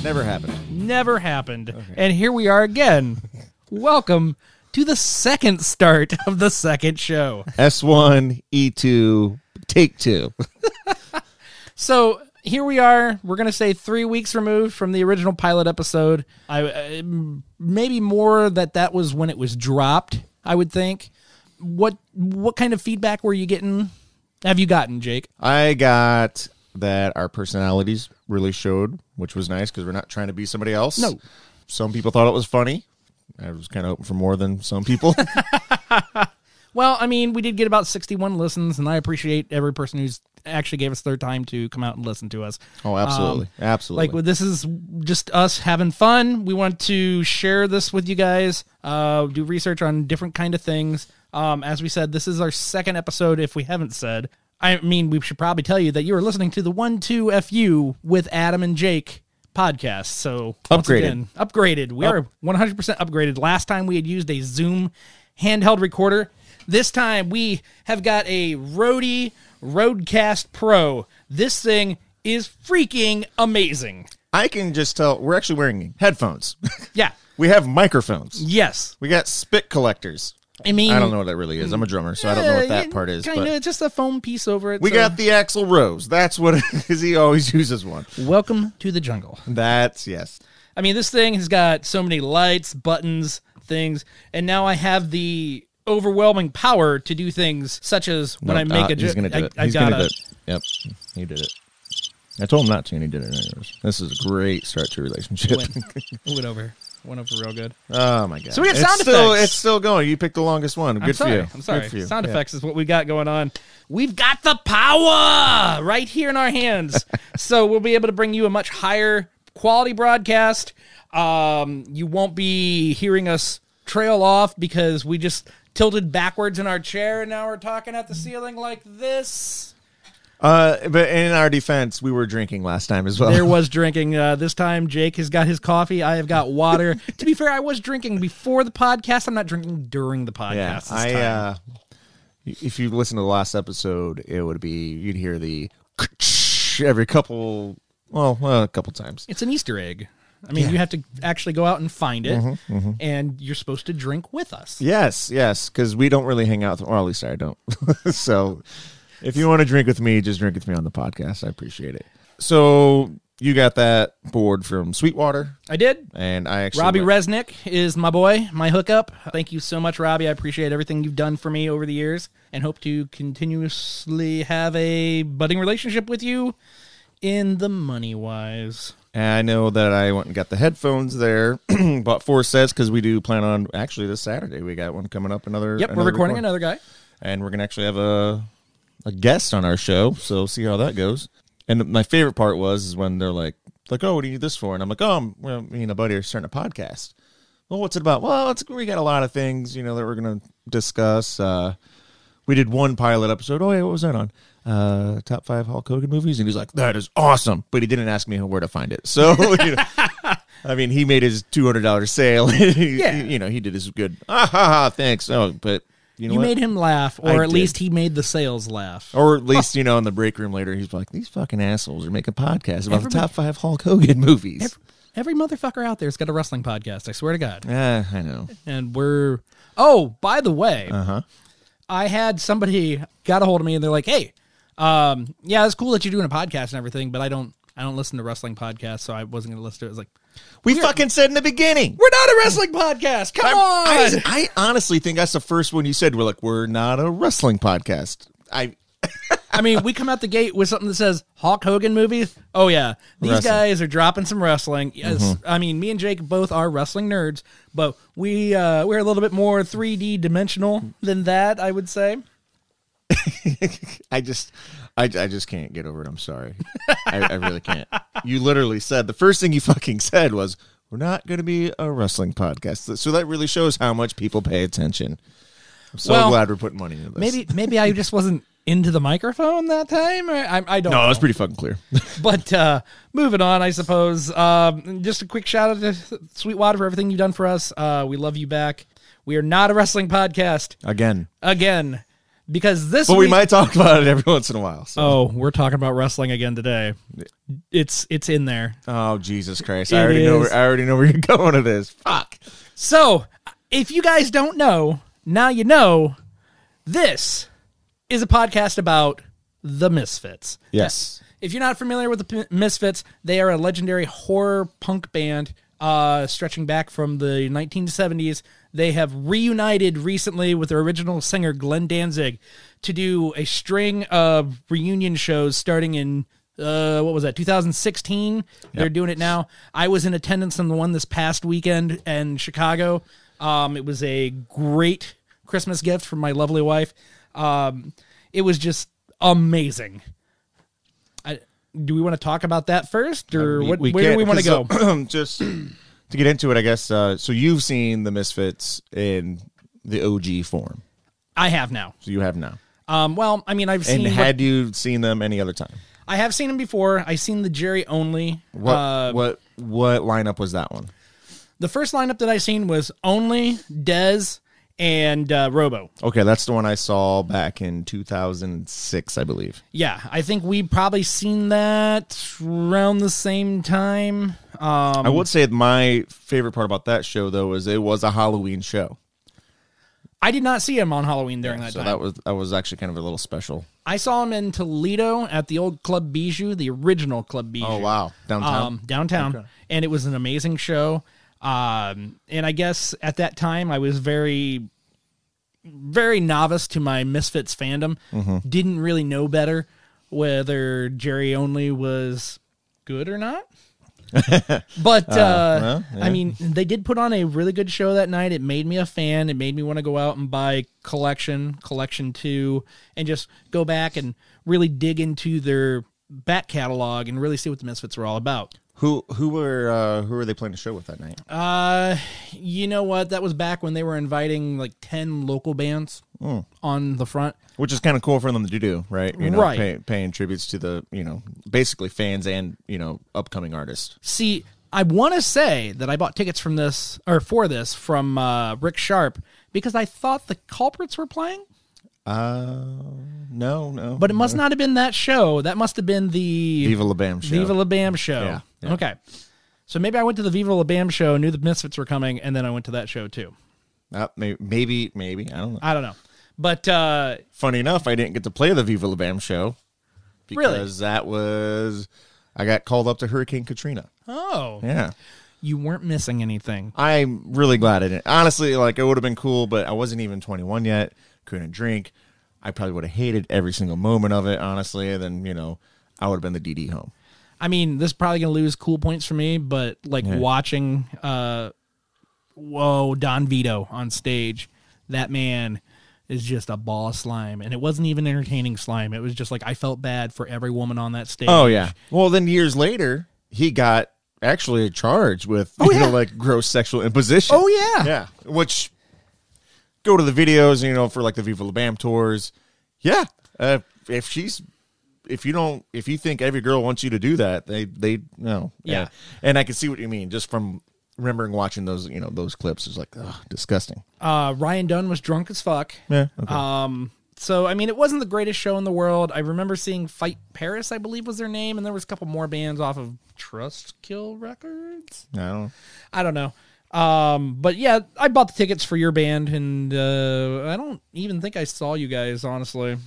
Never happened. Never happened. Okay. And here we are again. Welcome to the second start of the second show. S1, E2, take 2. So here we are. We're going to say 3 weeks removed from the original pilot episode. Maybe more that was when it was dropped, I would think. What kind of feedback were you getting? Have you gotten, Jake? I got that our personalities really showed, which was nice because we're not trying to be somebody else. No. Some people thought it was funny. I was kind of hoping for more than some people. Well, I mean, we did get about 61 listens, and I appreciate every person who's actually gave us their time to come out and listen to us. Oh, absolutely. Absolutely. Like, this is just us having fun. We want to share this with you guys, do research on different kind of things. As we said, this is our second episode, if we haven't said. I mean, we should probably tell you that you are listening to the 1-2-FU with Adam and Jake podcast. So, upgraded. We are 100% upgraded. Last time we had used a Zoom handheld recorder. This time we have got a Rode Roadcast Pro. This thing is freaking amazing. I can just tell we're actually wearing headphones. Yeah. We have microphones. Yes. We got spit collectors. I mean, I don't know what that really is. I'm a drummer, so I don't know what that part is. Kind of just a foam piece over it. We got the Axl Rose. That's what it is. He always uses one. Welcome to the jungle. Yes. I mean, this thing has got so many lights, buttons, things, and now I have the overwhelming power to do things such as when I make a joke. He's going to do it. He's going to do it. Yep, he did it. I told him not to, and he did it anyways. This is a great start to a relationship. Went over real good. Oh, my God. So we have sound effects. It's still going. You picked the longest one. Good for you. I'm sorry. Good for you. Sound effects is what we got going on. We've got the power right here in our hands. So we'll be able to bring you a much higher quality broadcast. You won't be hearing us trail off because we just tilted backwards in our chair and now we're talking at the ceiling like this. But in our defense, we were drinking last time as well. There was drinking. This time, Jake has got his coffee. I have got water. To be fair, I was drinking before the podcast. I'm not drinking during the podcast this time. If you listen to the last episode, you'd hear the every couple times. It's an Easter egg. I mean, you have to actually go out and find it, and you're supposed to drink with us. Yes, because we don't really hang out, or at least I don't. So if you want to drink with me, just drink with me on the podcast. I appreciate it. So you got that board from Sweetwater. I did. And I actually... Robbie Resnick is my boy, my hookup. Thank you so much, Robbie. I appreciate everything you've done for me over the years and hope to continuously have a budding relationship with you in the money-wise. And I know that I went and got the headphones there, bought 4 sets because we do plan on, actually this Saturday, we got one coming up. We're recording another guy. And we're going to actually have a guest on our show, so see how that goes. And my favorite part is when they're like, oh, what do you need this for? And I'm like, me and a buddy are starting a podcast. Well, what's it about? Well, we got a lot of things, that we're going to discuss. We did one pilot episode. Oh, yeah, what was that on? Top 5 Hulk Hogan movies. And he's like, that is awesome. But he didn't ask me where to find it. So, I mean, he made his $200 sale. He did his good, thanks. Oh, but you made him laugh, or at least he made the sales laugh. Or at least, in the break room later, he's like, these fucking assholes are making podcasts about the top 5 Hulk Hogan movies. Every motherfucker out there's got a wrestling podcast, I swear to God. I know. And by the way, I had somebody got a hold of me and they're like, hey, it's cool that you're doing a podcast and everything, but I don't listen to wrestling podcasts, so I wasn't going to listen to it. I was like, we fucking said in the beginning, we're not a wrestling podcast. Come on. I honestly think that's the first one you said. We're not a wrestling podcast. I mean, we come out the gate with something that says Hulk Hogan movies. Oh yeah, these guys are dropping some wrestling. Yes, I mean, me and Jake both are wrestling nerds, but we're a little bit more 3D dimensional than that, I would say. I just can't get over it. I'm sorry. I really can't. You literally said, the first thing you fucking said was, we're not going to be a wrestling podcast. So that really shows how much people pay attention. I'm so glad we're putting money into this. Maybe I just wasn't into the microphone that time. I don't know. No, it was pretty fucking clear. But moving on, I suppose. Just a quick shout out to Sweetwater for everything you've done for us. We love you back. We are not a wrestling podcast. Again. Because this But we week- might talk about it every once in a while. So. Oh, we're talking about wrestling again today. It's in there. Oh, Jesus Christ. It I already know where you're going with this. Fuck. So, if you guys don't know, now you know, this is a podcast about the Misfits. Yes. If you're not familiar with the Misfits, they are a legendary horror punk band stretching back from the 1970s. They have reunited recently with their original singer, Glenn Danzig, to do a string of reunion shows starting in, 2016? Yep. They're doing it now. I was in attendance on the one this past weekend in Chicago. It was a great Christmas gift from my lovely wife. It was just amazing. Do we want to talk about that first, or where do we want to go? Just to get into it, I guess. So you've seen the Misfits in the OG form. I have now. So you have now. Well, I mean, I've seen. And had you seen them any other time? I have seen them before. I seen the Jerry Only. What lineup was that one? The first lineup that I seen was Only, Dez, and Robo. Okay, that's the one I saw back in 2006, I believe. Yeah, I think we probably seen that around the same time. I would say my favorite part about that show, though, is it was a Halloween show. I did not see him on Halloween during that time. So that was actually kind of a little special. I saw him in Toledo at the old Club Bijou, the original Club Bijou. Oh, wow. Downtown? Downtown. Okay. And it was an amazing show. And I guess at that time I was very, very novice to my Misfits fandom. Mm-hmm. Didn't really know better whether Jerry Only was good or not. But well, yeah. I mean, they did put on a really good show that night. It made me a fan. It made me want to go out and buy Collection 2, and just go back and really dig into their back catalog and really see what the Misfits were all about. Who were they playing the show with that night? You know what? That was back when they were inviting like 10 local bands on the front. Which is kind of cool for them to do, right? You know, right. Paying tributes to the, basically fans and, upcoming artists. See, I want to say that I bought tickets for this from Rick Sharp because I thought the Culprits were playing. No. But it must not have been that show. That must have been the Viva La Bam show. Viva La Bam show. Yeah. Okay. So maybe I went to the Viva La Bam show, knew the Misfits were coming, and then I went to that show too. Maybe. I don't know. But funny enough, I didn't get to play the Viva La Bam show because I got called up to Hurricane Katrina. Oh. Yeah. You weren't missing anything. I'm really glad I didn't. Honestly, it would have been cool, but I wasn't even 21 yet. Couldn't drink. I probably would have hated every single moment of it, honestly. And then, I would have been the DD home. I mean, this is probably going to lose cool points for me, but watching Don Vito on stage, that man is just a ball of slime. And it wasn't even entertaining slime. It was just I felt bad for every woman on that stage. Oh, yeah. Well, then years later, he got actually charged with, gross sexual imposition. Oh, yeah. Yeah. Which, go to the videos, for the Viva La Bam tours. Yeah. If you think every girl wants you to do that, they no. Yeah. And I can see what you mean just from remembering watching those, those clips. It's disgusting. Ryan Dunn was drunk as fuck. Yeah. Okay. So, I mean, it wasn't the greatest show in the world. I remember seeing Fight Paris, I believe was their name, and there was a couple more bands off of Trustkill Records. I don't know. But yeah, I bought the tickets for your band, and I don't even think I saw you guys, honestly.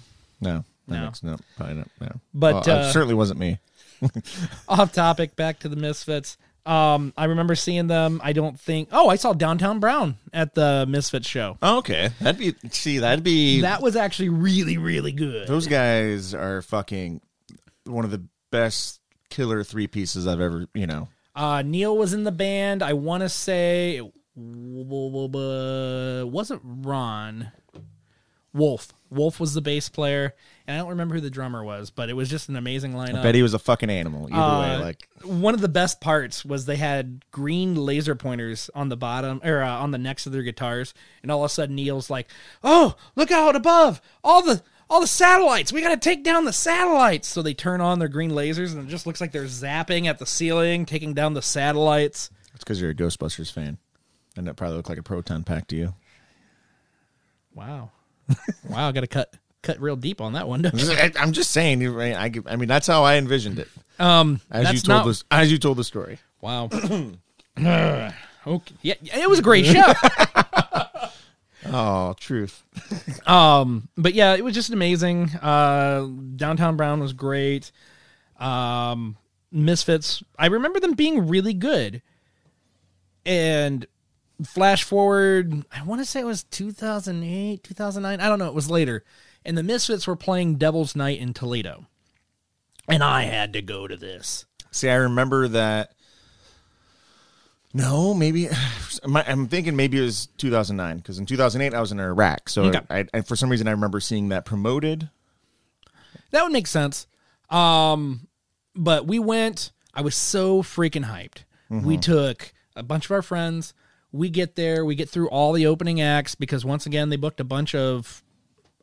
No, probably not. No. But it certainly wasn't me. Off topic, back to the Misfits. I remember seeing them. I saw Downtown Brown at the Misfits show. Oh, okay, that was actually really, really good. Those guys are fucking one of the best killer three pieces I've ever, Neil was in the band. I want to say it wasn't Ron. Wolf. Wolf was the bass player, and I don't remember who the drummer was, but it was just an amazing lineup. I bet he was a fucking animal. Either way, one of the best parts was they had green laser pointers on the bottom or on the necks of their guitars, and all of a sudden Neil's like, "Oh, look out above! All the satellites! We got to take down the satellites!" So they turn on their green lasers, and it just looks like they're zapping at the ceiling, taking down the satellites. It's because you're a Ghostbusters fan, and that probably looked like a proton pack to you. Wow. Wow, I got to cut. cut real deep on that one. I'm just saying. I mean, that's how I envisioned it. As you told the story. Wow. Okay. Yeah, it was a great show. Oh, truth. But yeah, it was just amazing. Downtown Brown was great. Misfits, I remember them being really good. And flash forward, I want to say it was 2008, 2009. I don't know. It was later. And the Misfits were playing Devil's Night in Toledo. And I had to go to this. See, I remember that. No, maybe. I'm thinking maybe it was 2009, because in 2008 I was in Iraq. So Okay. I for some reason I remember seeing that promoted. That would make sense. But we went. I was so freaking hyped. Mm-hmm. We took a bunch of our friends. We get there. We get through all the opening acts, because once again, they booked a bunch of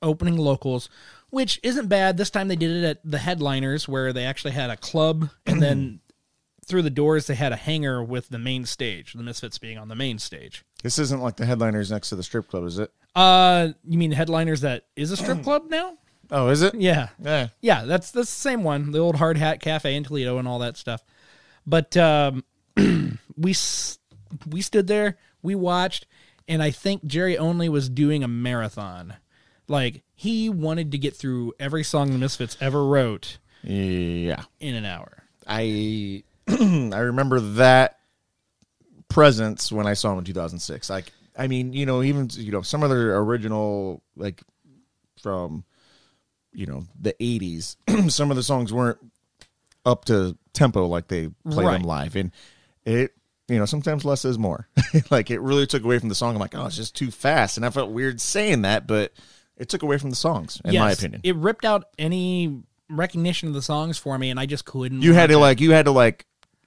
opening locals, which isn't bad. This time they did it at the Headliners, where they actually had a club, and then through the doors they had a hangar with the main stage, the Misfits being on the main stage. This isn't like the Headliners next to the strip club, is it? You mean Headliners that is a strip club now? Oh, is it? Yeah. Yeah, that's the same one, the old Hard Hat Cafe in Toledo and all that stuff. But we stood there, we watched, and I think Jerry Only was doing a marathon. Like, he wanted to get through every song the Misfits ever wrote. Yeah. In an hour. I remember that presence when I saw him in 2006. Like, I mean, even some of their original, like, from the 80s, some of the songs weren't up to tempo like they play them live, and it sometimes less is more. Like, it really took away from the song. I'm like, oh, it's just too fast, and I felt weird saying that, but it took away from the songs, in my opinion. It ripped out any recognition of the songs for me, and I just couldn't. You had to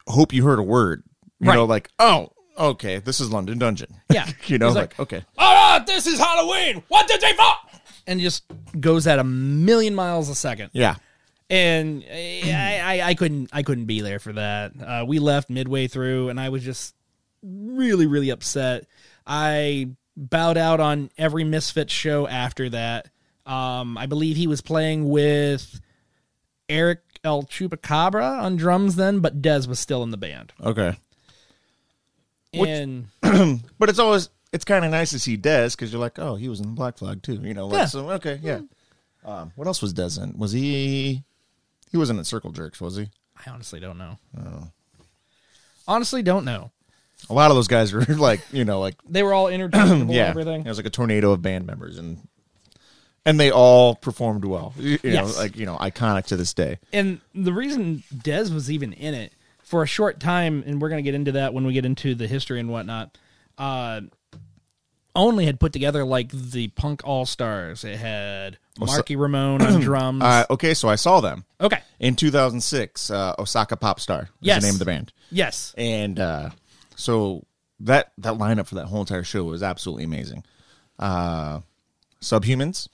hope you heard a word. Like, oh, okay, this is London Dungeon. Yeah. like, okay. All right, this is Halloween. 1, 2, 3, 4. And just goes at 1,000,000 miles a second. Yeah. And I couldn't be there for that. We left midway through, and I was just really, really upset. I bowed out on every Misfits show after that. I believe he was playing with Eric El Chupacabra on drums then, but Dez was still in the band. Okay. And but it's kind of nice to see Dez, because you're like, oh, he was in Black Flag too. So, okay, yeah. What else was Dez in? Was he wasn't in Circle Jerks, was he? I honestly don't know. Oh. Honestly don't know. A lot of those guys were like, like... They were all interchangeable yeah, and everything. It was like a tornado of band members, and they all performed well. Yes. Iconic to this day. And the reason Dez was even in it for a short time, and we're going to get into that when we get into the history and whatnot, Only had put together like the Punk All-Stars. It had Marky Ramone on drums. Okay, so I saw them. Okay. In 2006, Osaka Pop Star was the name of the band. Yes. And so that lineup for that whole entire show was absolutely amazing. Subhumans,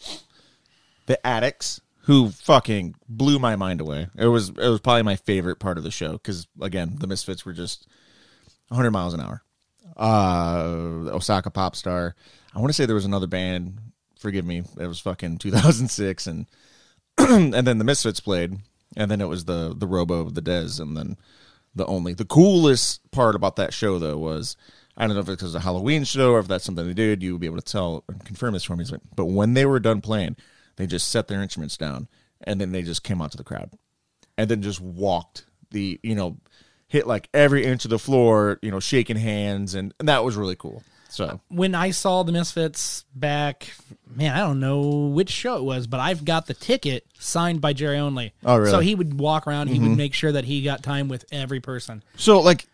the Addicts, who fucking blew my mind away. It was probably my favorite part of the show, because, again, the Misfits were just 100 miles an hour. Osaka Pop Star. I want to say there was another band, forgive me, it was fucking 2006, and and then the Misfits played, and then it was the Robo, the Dez, and then the coolest part about that show, though, was, I don't know if it was a Halloween show or if that's something they did, you would be able to tell and confirm this for me, but when they were done playing, they just set their instruments down, and then they just came out to the crowd, and then just walked hit like every inch of the floor, shaking hands, and that was really cool. So when I saw the Misfits back, man, I don't know which show it was, but I've got the ticket signed by Jerry Only. Oh, really? So he would walk around, he would make sure that he got time with every person. So, like,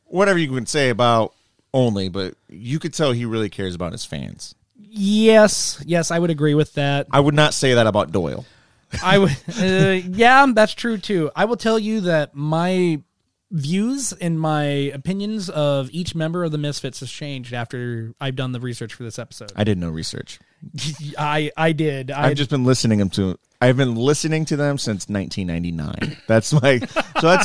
whatever you can say about Only, but you could tell he really cares about his fans. Yes, I would agree with that. I would not say that about Doyle. I would, yeah, that's true too. I will tell you that my views and my opinions of each member of the Misfits has changed after I've done the research for this episode. I did no research. I did. I've just been listening to. I've been listening to them since 1999. That's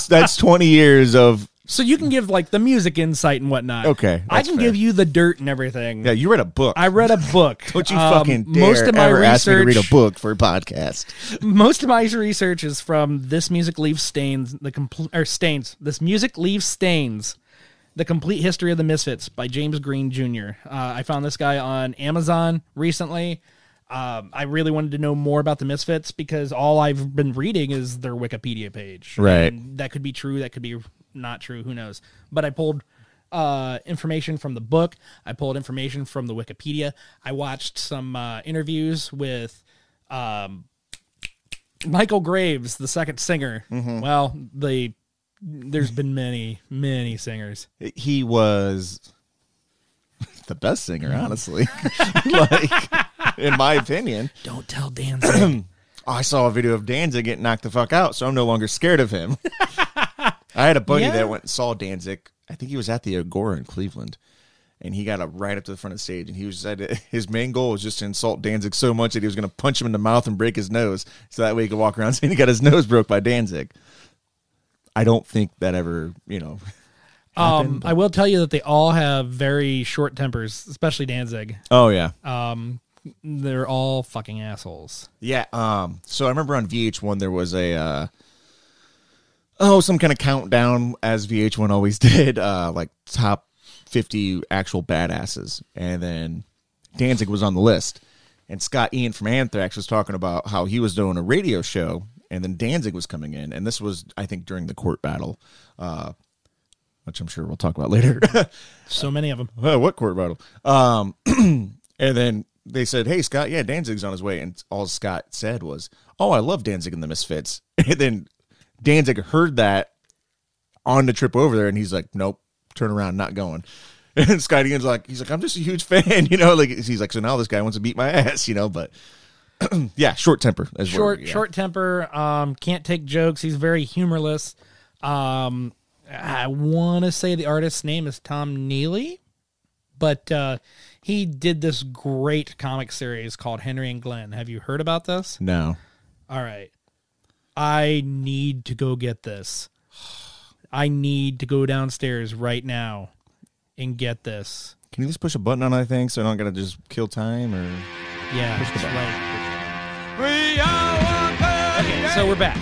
that's 20 years of So you can give like the music insight and whatnot. Okay, I can give you the dirt and everything. Yeah, you read a book. I read a book. Don't you fucking dare ever ask me to read a book for a podcast. Most of my research is from This Music Leaves Stains, This Music Leaves Stains, The Complete History of the Misfits by James Green Jr. I found this guy on Amazon recently. I really wanted to know more about the Misfits because all I've been reading is their Wikipedia page. Right. And that could be true. That could be not true. Who knows? But I pulled information from the book. I pulled information from the Wikipedia. I watched some interviews with Michael Graves, the second singer. Mm-hmm. Well, there's been many singers. He was the best singer, honestly. Like, in my opinion. Don't tell Danzig. I saw a video of Danzig getting knocked the fuck out, so I'm no longer scared of him. I had a buddy that went and saw Danzig. I think he was at the Agora in Cleveland, and he got up right up to the front of the stage, and he said his main goal was just to insult Danzig so much that he was going to punch him in the mouth and break his nose, so that way he could walk around saying he got his nose broke by Danzig. I don't think that ever, happened. I will tell you that they all have very short tempers, especially Danzig. Oh, yeah. They're all fucking assholes. Yeah. So I remember on VH1 there was some kind of countdown, as VH1 always did, like top 50 actual badasses. And then Danzig was on the list. And Scott Ian from Anthrax was talking about how he was doing a radio show, and then Danzig was coming in. And this was, I think, during the court battle, which I'm sure we'll talk about later. So many of them. What court battle? And then they said, hey, Scott, yeah, Danzig's on his way. And all Scott said was, oh, I love Danzig and the Misfits. And then Danzig heard that on the trip over there, and he's like, nope, turn around, not going. And Scott Ian's like, I'm just a huge fan, like he's like, so now this guy wants to beat my ass, but yeah, short temper. Short temper, can't take jokes. He's very humorless. I want to say the artist's name is Tom Neely, but he did this great comic series called Henry and Glenn. Have you heard about this? No. All right. I need to go get this. I need to go downstairs right now and get this. Can you just push a button on that thing so I don't gotta just kill time? Or yeah, that's right. Okay, so we're back.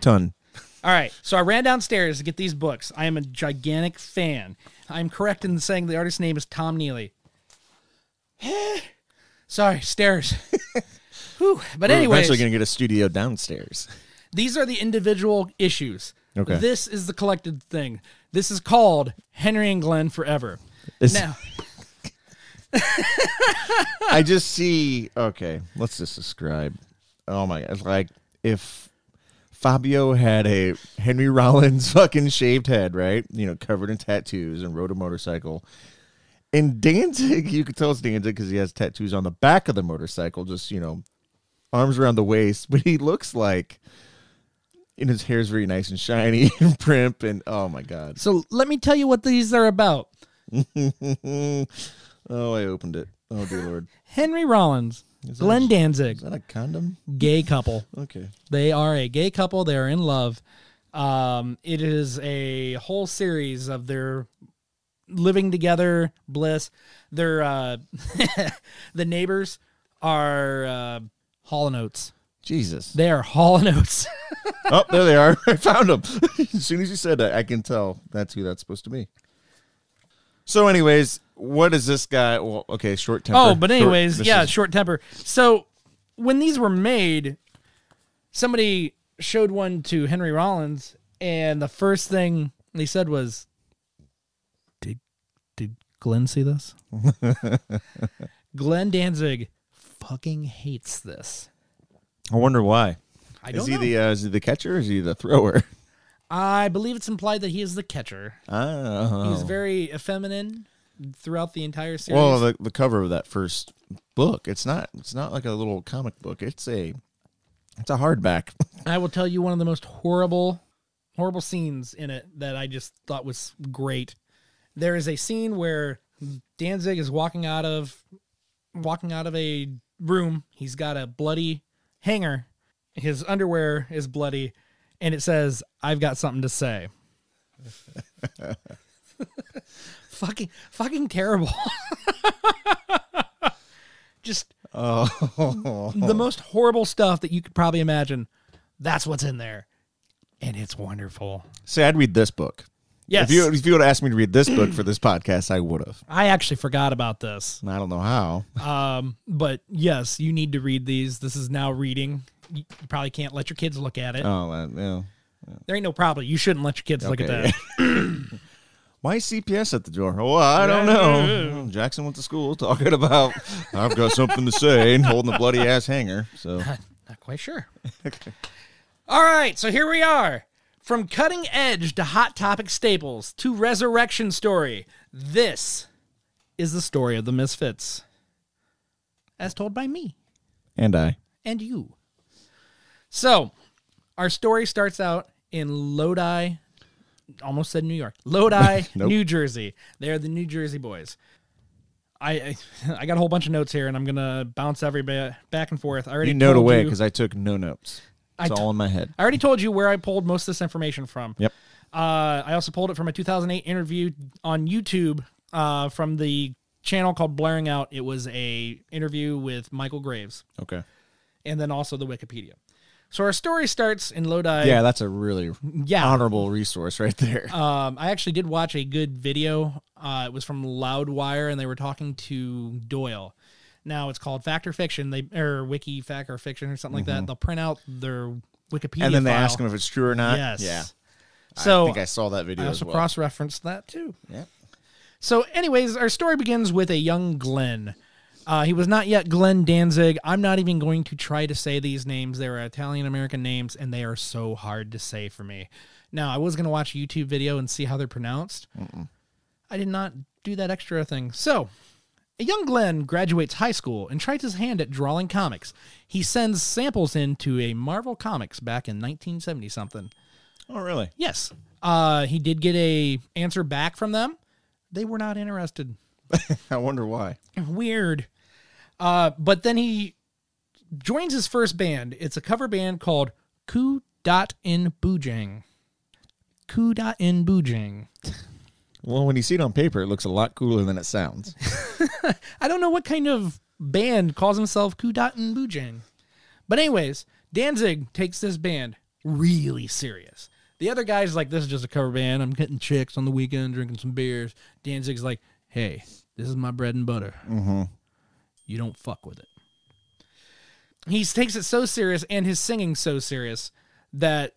Ton. All right, so I ran downstairs to get these books. I am a gigantic fan. I'm correct in saying the artist's name is Tom Neely. Sorry, stairs. Whew. But anyways, we're eventually going to get a studio downstairs. These are the individual issues. Okay. This is the collected thing. This is called Henry and Glenn Forever. Now, I just see. Okay, let's just describe. Oh my god! Like if Fabio had a Henry Rollins fucking shaved head, right? Covered in tattoos, and rode a motorcycle. And Danzig, you could tell it's Danzig because he has tattoos on the back of the motorcycle, just, arms around the waist. But he looks like, and his hair's very nice and shiny and primp, and oh my God. So let me tell you what these are about. Oh, I opened it. Oh, dear Lord. Henry Rollins, Glenn Danzig. Is that a condom? Gay couple. Okay. They are a gay couple. They are in love. It is a whole series of their living together bliss. Their the neighbors are Hall & Oates. Jesus. They are Hall & Oates. Oh, there they are. I found them. As soon as you said that, I can tell that's who that's supposed to be. So anyways, what is this guy? Well, okay, short temper. Oh, but anyways, short temper. So when these were made, somebody showed one to Henry Rollins, and the first thing they said was, Did Glenn see this? Glenn Danzig fucking hates this. I wonder why. I don't know. Is he the catcher or is he the thrower? I believe it's implied that he is the catcher. Oh. He's very effeminate throughout the entire series. Well, the cover of that first book, it's not like a little comic book. It's a hardback. I will tell you one of the most horrible scenes in it that I just thought was great. There is a scene where Danzig is walking out of a room. He's got a bloody hanger. His underwear is bloody, and it says, "I've got something to say." fucking terrible. Just the most horrible stuff that you could probably imagine. That's what's in there. And it's wonderful. See, I'd read this book. Yes. If you would have asked me to read this book for this podcast, I would have. I actually forgot about this. I don't know how. But yes, you need to read these. This is now reading. You probably can't let your kids look at it. Oh, yeah. There ain't no problem. You shouldn't let your kids look at that. Why is CPS at the door? Oh, I don't know. Jackson went to school talking about, I've got something to say, and holding a bloody ass hanger. So Not quite sure. All right, so here we are. From cutting edge to hot topic staples to resurrection story, this is the story of the Misfits. As told by me. And I. And you. So, our story starts out in Lodi, almost said New York, Lodi, Nope. New Jersey. They're the New Jersey boys. I got a whole bunch of notes here, and I'm going to bounce everybody back and forth. I already You note told away you- because I took no notes. It's all in my head. I already told you where I pulled most of this information from. Yep. I also pulled it from a 2008 interview on YouTube from the channel called Blaring Out. It was a interview with Michael Graves. Okay. And then also the Wikipedia. So our story starts in Lodi. Yeah, that's a really honorable resource right there. I actually did watch a good video. It was from Loudwire, and they were talking to Doyle. Now it's called Fact or Fiction, or Wiki Fact or Fiction or something like that. They'll print out their Wikipedia and then they file. ask them if it's true or not. Yes. Yeah. So I think I saw that video I also as well. cross-referenced that too. Yeah. So anyways, our story begins with a young Glenn. He was not yet Glenn Danzig. I'm not even going to try to say these names. They're Italian-American names, and they are so hard to say for me. Now, I was going to watch a YouTube video and see how they're pronounced. I did not do that extra thing. So, a young Glenn graduates high school and tries his hand at drawing comics. He sends samples in to a Marvel Comics back in 1970-something. Oh, really? Yes. He did get a answer back from them. They were not interested. I wonder why. Weird. But then he joins his first band. It's a cover band called Ku Dot In Boojang. Ku Dot In Boojang. Well, when you see it on paper, it looks a lot cooler than it sounds. I don't know what kind of band calls himself Ku Dot In Boojang. But anyways, Danzig takes this band really serious. The other guy's like, this is just a cover band. I'm getting chicks on the weekend, drinking some beers. Danzig's like, hey, this is my bread and butter. Mm-hmm. You don't fuck with it. He takes it so serious, and his singing so serious that,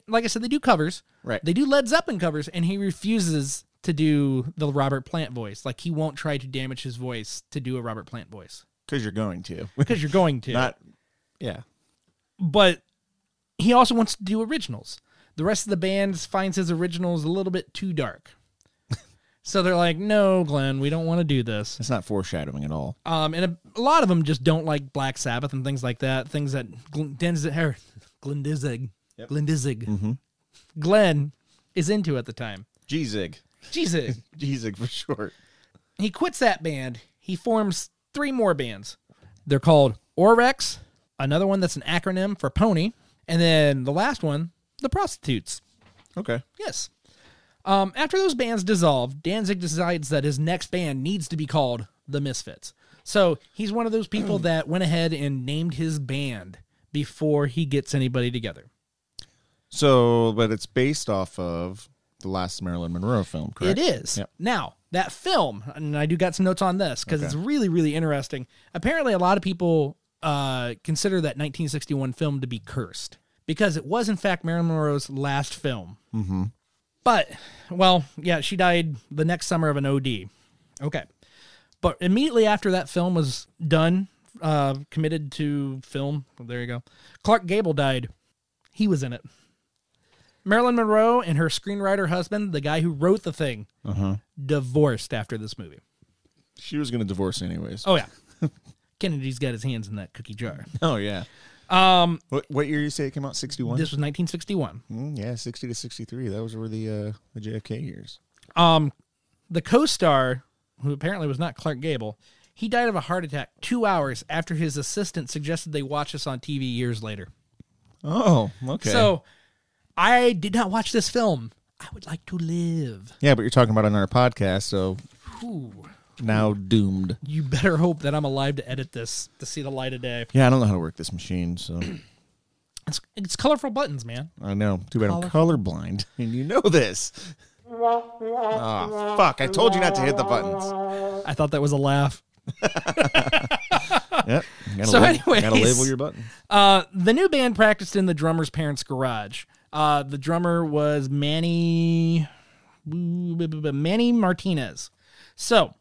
like I said, they do covers. Right. They do Led Zeppelin covers, and he refuses to do the Robert Plant voice. Like, he won't try to damage his voice to do a Robert Plant voice. Because you're going to. Because you're going to. Yeah. But he also wants to do originals. The rest of the band finds his originals a little bit too dark. So they're like, no, Glenn, we don't want to do this. It's not foreshadowing at all. And a lot of them just don't like Black Sabbath and things like that. Things that Glendizig, Mm-hmm. Glenn is into at the time. G-Zig. G-Zig. G-Zig for short. He quits that band. He forms 3 more bands. They're called Orex, another one that's an acronym for Pony, and then the last one, the Prostitutes. Okay. Yes. After those bands dissolve, Danzig decides that his next band needs to be called the Misfits. So he's one of those people that went ahead and named his band before he gets anybody together. So, but it's based off of the last Marilyn Monroe film, correct? It is. Yep. Now, that film, and I do got some notes on this because it's really, really interesting. Apparently, a lot of people consider that 1961 film to be cursed because it was, in fact, Marilyn Monroe's last film. Mm-hmm. But, well, yeah, she died the next summer of an OD. Okay. But immediately after that film was done, committed to film, well, there you go, Clark Gable died. He was in it. Marilyn Monroe and her screenwriter husband, the guy who wrote the thing, divorced after this movie. She was going to divorce anyways. Oh, yeah. Kennedy's got his hands in that cookie jar. Oh, yeah. What year you say it came out? 61? This was 1961. Yeah, 60 to 63. Those were the JFK years. The co-star, who apparently was not Clark Gable, he died of a heart attack 2 hours after his assistant suggested they watch this on TV years later. Oh, okay. So, I did not watch this film. I would like to live. Yeah, but you're talking about it on our podcast, so Ooh. now doomed. You better hope that I'm alive to edit this to see the light of day. Yeah, I don't know how to work this machine, so It's colorful buttons, man. I know. Too bad I'm colorblind, and you know this. Oh, fuck. I told you not to hit the buttons. I thought that was a laugh. Yep. Anyways, gotta label your buttons. The new band practiced in the drummer's parents' garage. The drummer was Manny Martinez. So,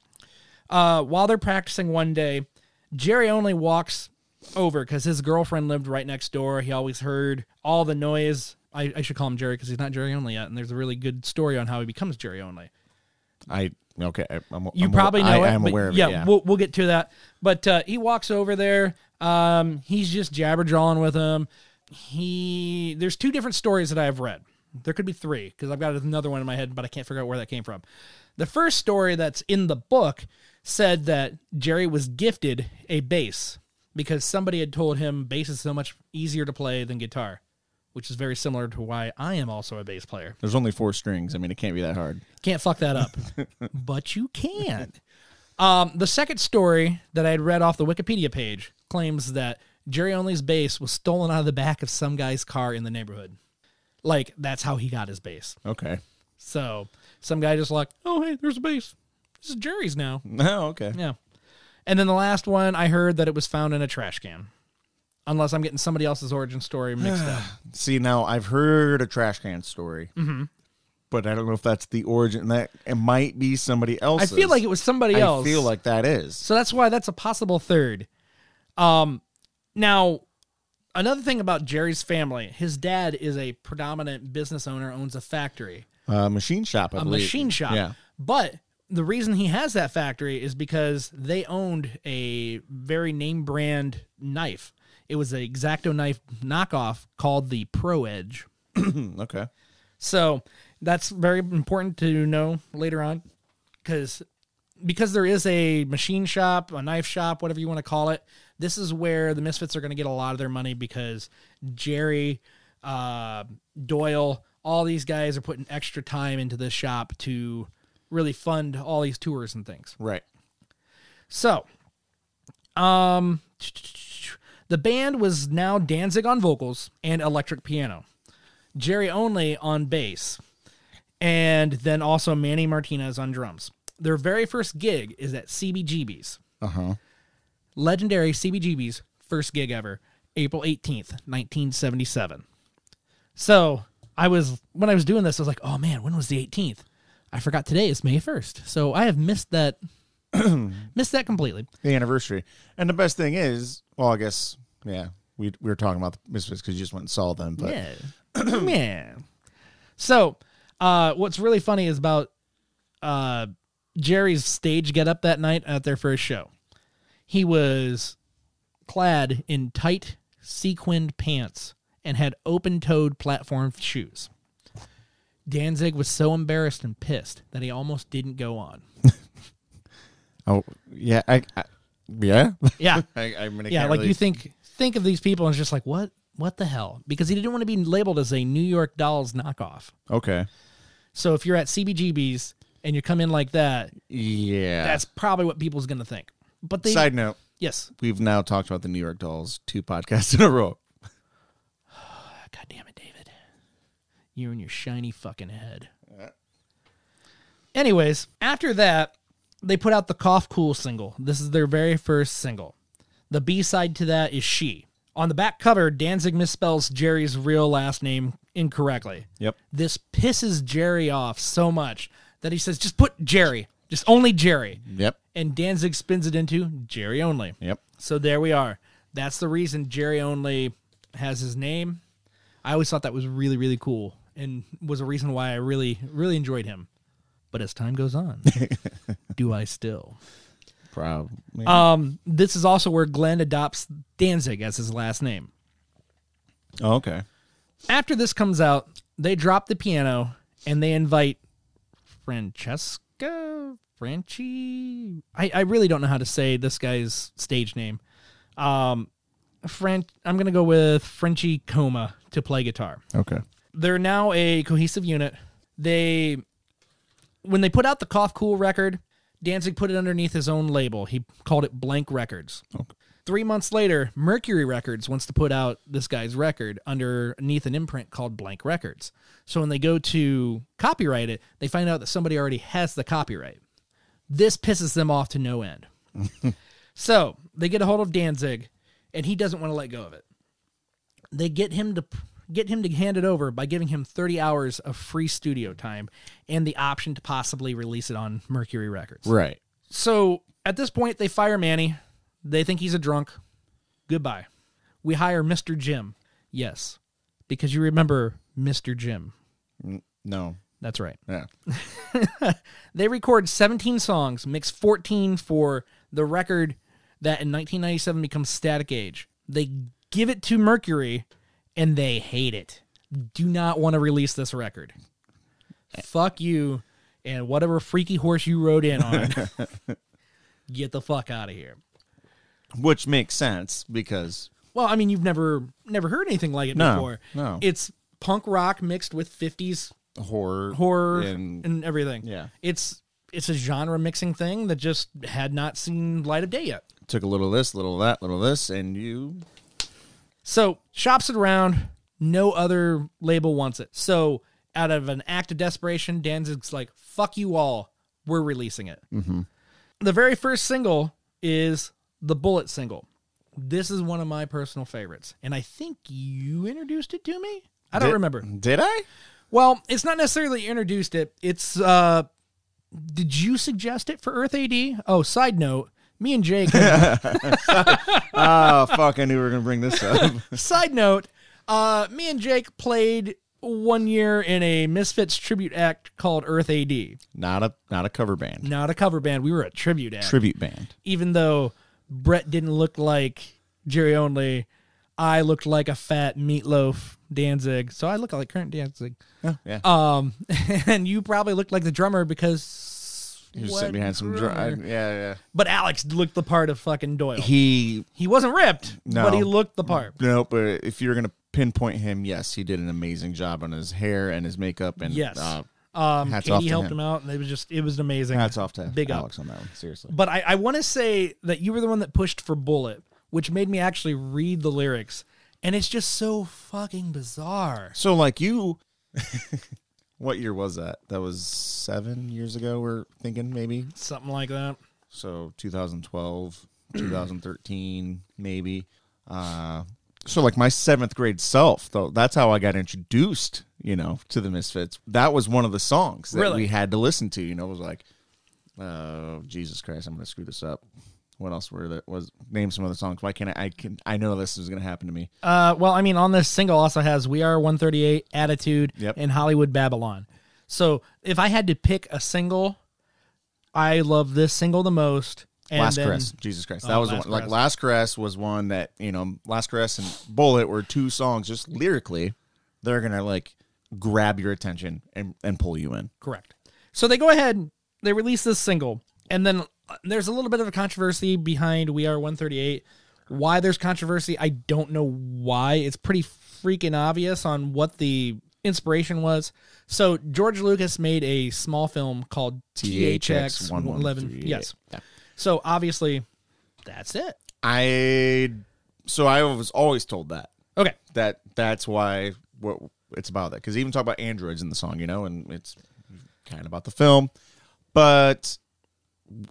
while they're practicing one day, Jerry only walks over because his girlfriend lived right next door. He always heard all the noise. I should call him Jerry because he's not Jerry Only yet, and there's a really good story on how he becomes Jerry Only. You probably know it. I'm aware of it. Yeah, we'll get to that. But he walks over there. He's just jabber-jawing with him. There's two different stories that I've read. There could be three because I've got another one in my head, but I can't figure out where that came from. The first story that's in the book said that Jerry was gifted a bass because somebody had told him bass is so much easier to play than guitar, which is very similar to why I am also a bass player. There's only 4 strings. I mean, it can't be that hard. Can't fuck that up. But you can. The second story that I had read off the Wikipedia page claims that Jerry Only's bass was stolen out of the back of some guy's car in the neighborhood. Like, that's how he got his bass. Okay. So, some guy just like, oh, hey, there's a bass. This is Jerry's now. Oh, okay. Yeah. And then the last one, I heard that it was found in a trash can. Unless I'm getting somebody else's origin story mixed up. See, now I've heard a trash can story, but I don't know if that's the origin. That it might be somebody else's. I feel like it was somebody else. I feel like that is. So that's why that's a possible third. Now, another thing about Jerry's family, his dad is a predominant business owner, owns a factory. Machine shop, I believe. Machine shop. Yeah. But the reason he has that factory is because they owned a very name brand knife. It was an X-Acto knife knockoff called the Pro Edge. Okay. So that's very important to know later on because there is a machine shop, a knife shop, whatever you want to call it. This is where the Misfits are going to get a lot of their money because Jerry, Doyle, all these guys are putting extra time into this shop to really fund all these tours and things. Right. So, the band was now Danzig on vocals and electric piano, Jerry Only on bass, and then also Manny Martinez on drums. Their very first gig is at CBGB's. Legendary CBGB's first gig ever, April 18th, 1977. So, when I was doing this, I was like, oh man, when was the 18th? I forgot today is May 1st. So I have missed that completely. The anniversary. And the best thing is, well, I guess, yeah, we were talking about the Misfits because you just went and saw them. But yeah. Yeah. So, what's really funny is about Jerry's stage getup that night at their first show. He was clad in tight sequined pants and had open-toed platform shoes. Danzig was so embarrassed and pissed that he almost didn't go on. Oh, yeah. Yeah. Yeah. I mean, yeah, like really... you think of these people and it's just like, what the hell? Because he didn't want to be labeled as a New York Dolls knockoff. Okay. So if you're at CBGB's and you come in like that, yeah, that's probably what people's going to think. But Side note. Yes. We've now talked about the New York Dolls 2 podcasts in a row. God damn it, David. You and your shiny fucking head. Anyways, after that, they put out the Cough Cool single. This is their very first single. The B-side to that is She. On the back cover, Danzig misspells Jerry's real last name incorrectly. Yep. This pisses Jerry off so much that he says, just put Jerry. Just only Jerry. Yep. And Danzig spins it into Jerry Only. Yep. So there we are. That's the reason Jerry Only has his name. I always thought that was really, really cool and was a reason why I really, really enjoyed him. But as time goes on, do I still? Probably. This is also where Glenn adopts Danzig as his last name. Oh, okay. After this comes out, they drop the piano and they invite Franchi. I really don't know how to say this guy's stage name. I'm going to go with Frenchy Coma to play guitar. Okay. They're now a cohesive unit. When they put out the Cough Cool record, Danzig put it underneath his own label. He called it Blank Records. Okay. 3 months later, Mercury Records wants to put out this guy's record underneath an imprint called Blank Records. So when they go to copyright it, they find out that somebody already has the copyright. This pisses them off to no end. So they get a hold of Danzig, and he doesn't want to let go of it. They get him to hand it over by giving him 30 hours of free studio time and the option to possibly release it on Mercury Records. Right. So at this point, they fire Manny. They think he's a drunk. Goodbye. We hire Mr. Jim. Yes, because you remember Mr. Jim. No. That's right. Yeah. They record 17 songs, mix 14 for the record that in 1997 becomes Static Age. They give it to Mercury, and they hate it. Do not want to release this record. Fuck you and whatever freaky horse you rode in on. Get the fuck out of here. Which makes sense because... Well, I mean, you've never heard anything like it before. No. It's punk rock mixed with 50s horror and everything. Yeah. It's a genre mixing thing that just had not seen light of day yet. Took a little of this, little of that, little of this, and you... So, shops it around. No other label wants it. So, out of an act of desperation, Danzig's like, fuck you all. We're releasing it. Mm-hmm. The very first single is the Bullet single. This is one of my personal favorites. And I think you introduced it to me? I don't remember. Did I? Well, it's not necessarily introduced it. It's, did you suggest it for Earth AD? Oh, side note, me and Jake. Oh, fuck, I knew we were going to bring this up. Side note, me and Jake played 1 year in a Misfits tribute act called Earth AD. Not a cover band. Not a cover band. We were a tribute act. Tribute band. Even though Brett didn't look like Jerry Only, I looked like a fat meatloaf Danzig. So I look like current Danzig. Oh, yeah. And you probably looked like the drummer because he was sitting behind some yeah. But Alex looked the part of fucking Doyle. He wasn't ripped, no, but he looked the part. No, but if you're gonna pinpoint him, yes, he did an amazing job on his hair and his makeup. And yes, hats Katie off to helped him out, and it was amazing. Hats off to Big Alex up on that one, seriously. But I want to say that you were the one that pushed for Bullet, which made me actually read the lyrics, and it's just so fucking bizarre. So, like, you, what year was that? That was 7 years ago, we're thinking, maybe? Something like that. So, 2012, 2013, maybe. So, like, my 7th grade self, though, that's how I got introduced, to the Misfits. That was one of the songs that we had to listen to, It was like, oh, Jesus Christ, I'm going to screw this up. What else name some of the songs? Why can't I know this is going to happen to me. Well, I mean, on this single also has We Are 138, Attitude, and Hollywood Babylon. So if I had to pick a single, I love this single the most. And Last Caress, Jesus Christ. That was the one. Like, Last Caress was one that, Last Caress and Bullet were two songs just lyrically. They're going to, like, grab your attention and pull you in. Correct. So they go ahead, they release this single, and then there's a little bit of a controversy behind We Are 138. Why there's controversy, I don't know why. It's pretty freaking obvious on what the inspiration was. So George Lucas made a small film called THX 111. Yes. Yeah. So obviously, that's it. I was always told that. Okay. That's why what it's about that. Because even talk about androids in the song, and it's kind of about the film. But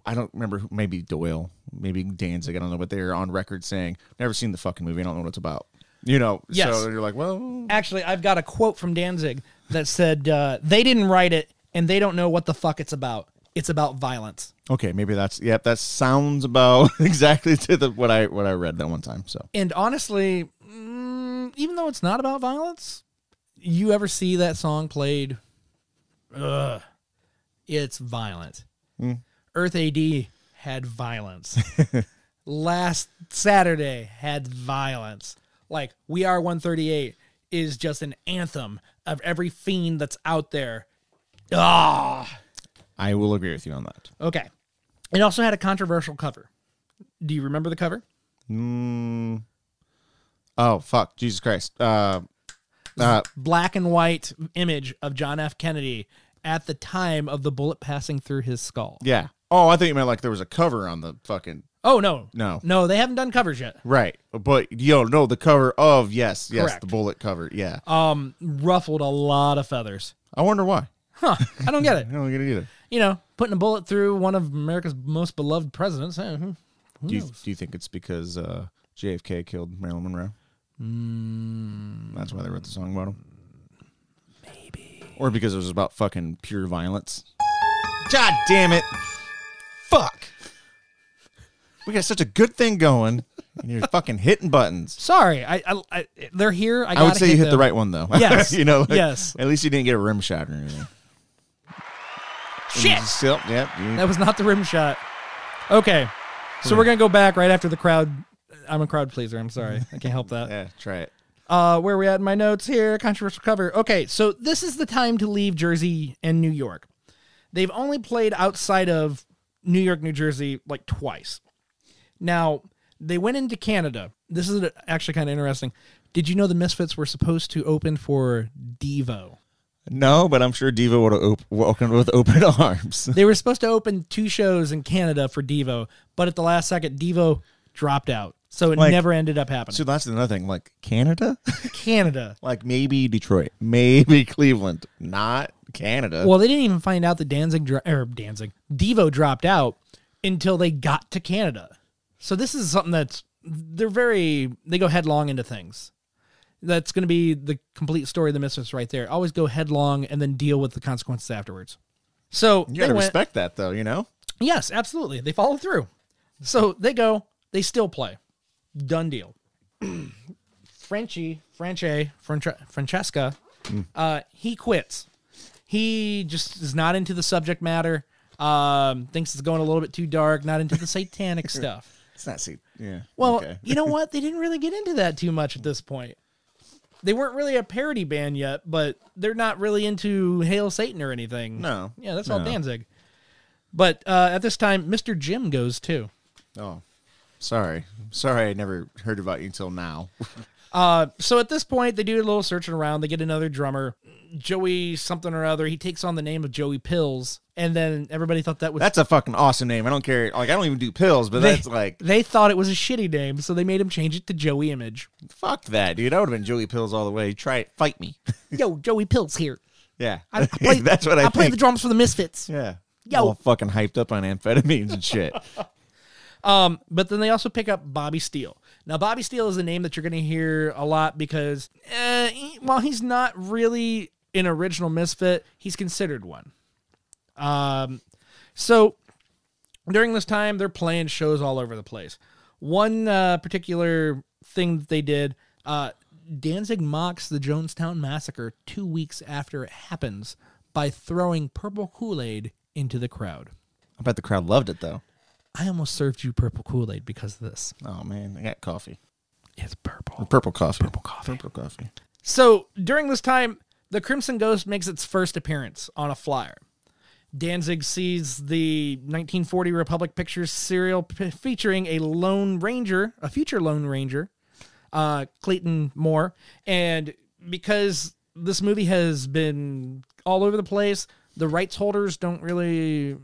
I don't remember, maybe Doyle, maybe Danzig, I don't know, but they're on record saying, never seen the fucking movie, I don't know what it's about. Yes. So you're like, well. Actually, I've got a quote from Danzig that said, they didn't write it, and they don't know what the fuck it's about. It's about violence. Okay, maybe that sounds about exactly to what I read that one time. So. And honestly, even though it's not about violence, you ever see that song played? It's violent. Earth AD had violence. Last Saturday had violence. Like, We Are 138 is just an anthem of every fiend that's out there. I will agree with you on that. Okay. It also had a controversial cover. Do you remember the cover? Oh, fuck. Jesus Christ. black and white image of John F. Kennedy at the time of the bullet passing through his skull. Yeah. Oh, I thought you meant like there was a cover on the fucking... Oh, no. No. No, they haven't done covers yet. Right. But, no, the cover of, yes, Correct. the bullet cover, yeah. Ruffled a lot of feathers. I wonder why. Huh. I don't get it. I don't get it either. You know, putting a bullet through one of America's most beloved presidents. Who knows? Do you think it's because JFK killed Marilyn Monroe? That's why they wrote the song about him? Maybe. Or because it was about fucking pure violence? God damn it. Fuck. We got such a good thing going, and you're fucking hitting buttons. Sorry, I they're here. I would say you hit the right one, though. Yes. Yes. At least you didn't get a rim shot or anything. Shit. Still, yep. That was not the rim shot. Okay. So we're going to go back right after the crowd. I'm a crowd pleaser. I'm sorry. I can't help that. Yeah, try it. Where are we at in my notes here? Controversial cover. Okay, so this is the time to leave Jersey and New York. They've only played outside of New York, New Jersey, like twice. Now, they went into Canada. This is actually kind of interesting. Did you know the Misfits were supposed to open for Devo? No, but I'm sure Devo would have welcomed with open arms. They were supposed to open 2 shows in Canada for Devo, but at the last second, Devo dropped out. So it never ended up happening. So that's another thing. Like, Canada? Canada. Like, maybe Detroit. Maybe Cleveland. Not Canada. Well, they didn't even find out that Devo dropped out until they got to Canada. So this is something they go headlong into things. That's going to be the complete story of the Misfits right there. Always go headlong and then deal with the consequences afterwards. So you got to respect that, though, you know? Yes, absolutely. They follow through. So they go, they still play. Done deal. Francesca, he quits. He just is not into the subject matter. Thinks it's going a little bit too dark, not into the satanic stuff. It's not yeah. Well, okay. You know what? They didn't really get into that too much at this point. They weren't really a parody band yet, but they're not really into Hail Satan or anything. No. Yeah, that's all Danzig. But at this time, Mr. Jim goes too. Oh, sorry. I never heard about you until now. So at this point, they do a little searching around. They get another drummer, Joey something or other. He takes on the name of Joey Pills, and then everybody thought that was... That's a fucking awesome name. I don't care. Like, I don't even do pills, but that's like... They thought it was a shitty name, so they made him change it to Joey Image. Fuck that, dude. I would have been Joey Pills all the way. Try it. Fight me. Yo, Joey Pills here. Yeah. I play, that's what I play the drums for the Misfits. Yeah. Yo. All fucking hyped up on amphetamines and shit. But then they also pick up Bobby Steele. Now, Bobby Steele is a name that you're going to hear a lot because, while he's not really an original Misfit, he's considered one. So during this time, they're playing shows all over the place. One particular thing that they did, Danzig mocks the Jonestown Massacre 2 weeks after it happens by throwing purple Kool-Aid into the crowd. I bet the crowd loved it, though. I almost served you purple Kool-Aid because of this. Oh, man. I got coffee. It's purple. Or purple coffee. Purple coffee. Purple coffee. So, during this time, the Crimson Ghost makes its first appearance on a flyer. Danzig sees the 1940 Republic Pictures serial featuring a future Lone Ranger, Clayton Moore. And because this movie has been all over the place, the rights holders don't really,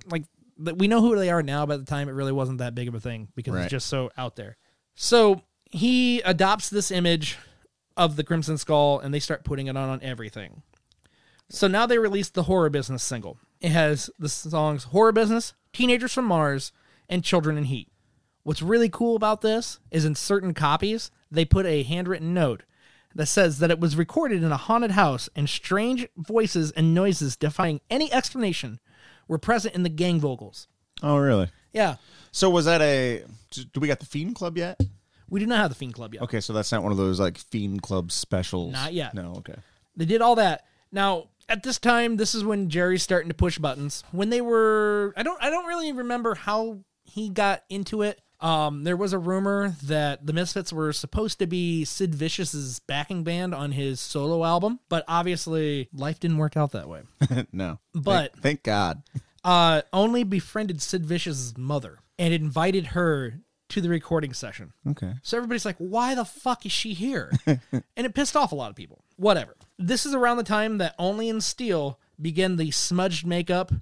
we know who they are now, but at the time it really wasn't that big of a thing because It's just so out there. So he adopts this image of the Crimson Skull and they start putting it on everything. So now they released the Horror Business single. It has the songs Horror Business, Teenagers from Mars, and Children in Heat. What's really cool about this is in certain copies, they put a handwritten note that says that it was recorded in a haunted house and strange voices and noises defying any explanation were present in the gang vocals. Oh, really? Yeah. So was that do we got the Fiend Club yet? We do not have the Fiend Club yet. Okay, so that's not one of those Fiend Club specials. Not yet. No, okay. They did all that. Now, at this time, this is when Jerry's starting to push buttons. When they were, I don't really remember how he got into it. There was a rumor that the Misfits were supposed to be Sid Vicious's backing band on his solo album, but obviously life didn't work out that way. No. But thank God. Only befriended Sid Vicious's mother and invited her to the recording session. Okay. So everybody's like, why the fuck is she here? And it pissed off a lot of people. Whatever. This is around the time that Only in Steel began the smudged makeup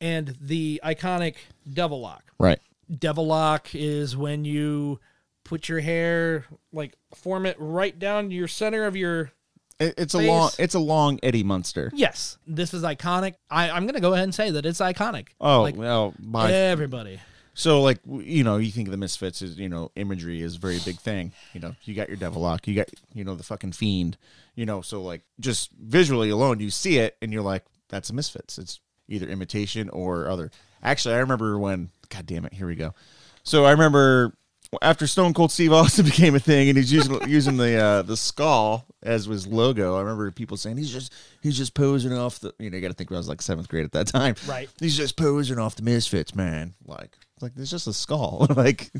and the iconic devil lock. Right. Devil lock is when you put your hair, like form it right down your center of your It's face. a long Eddie Munster. Yes, this is iconic. I'm going to go ahead and say that it's iconic. Oh, like, well, everybody. So, like, you know, you think of the Misfits as, you know, imagery is a very big thing. You know, you got your devil lock, you got, you know, the fucking fiend, you know, so, like, just visually alone, you see it, and you're like, that's a Misfits. It's either imitation or other. Actually, I remember when, God damn it, here we go. So, I remember after Stone Cold Steve Austin became a thing, and he's using the skull as his logo. I remember people saying he's just posing off the. You know, you got to think I was like 7th grade at that time. Right. He's just posing off the Misfits, man. Like there's just a skull. Like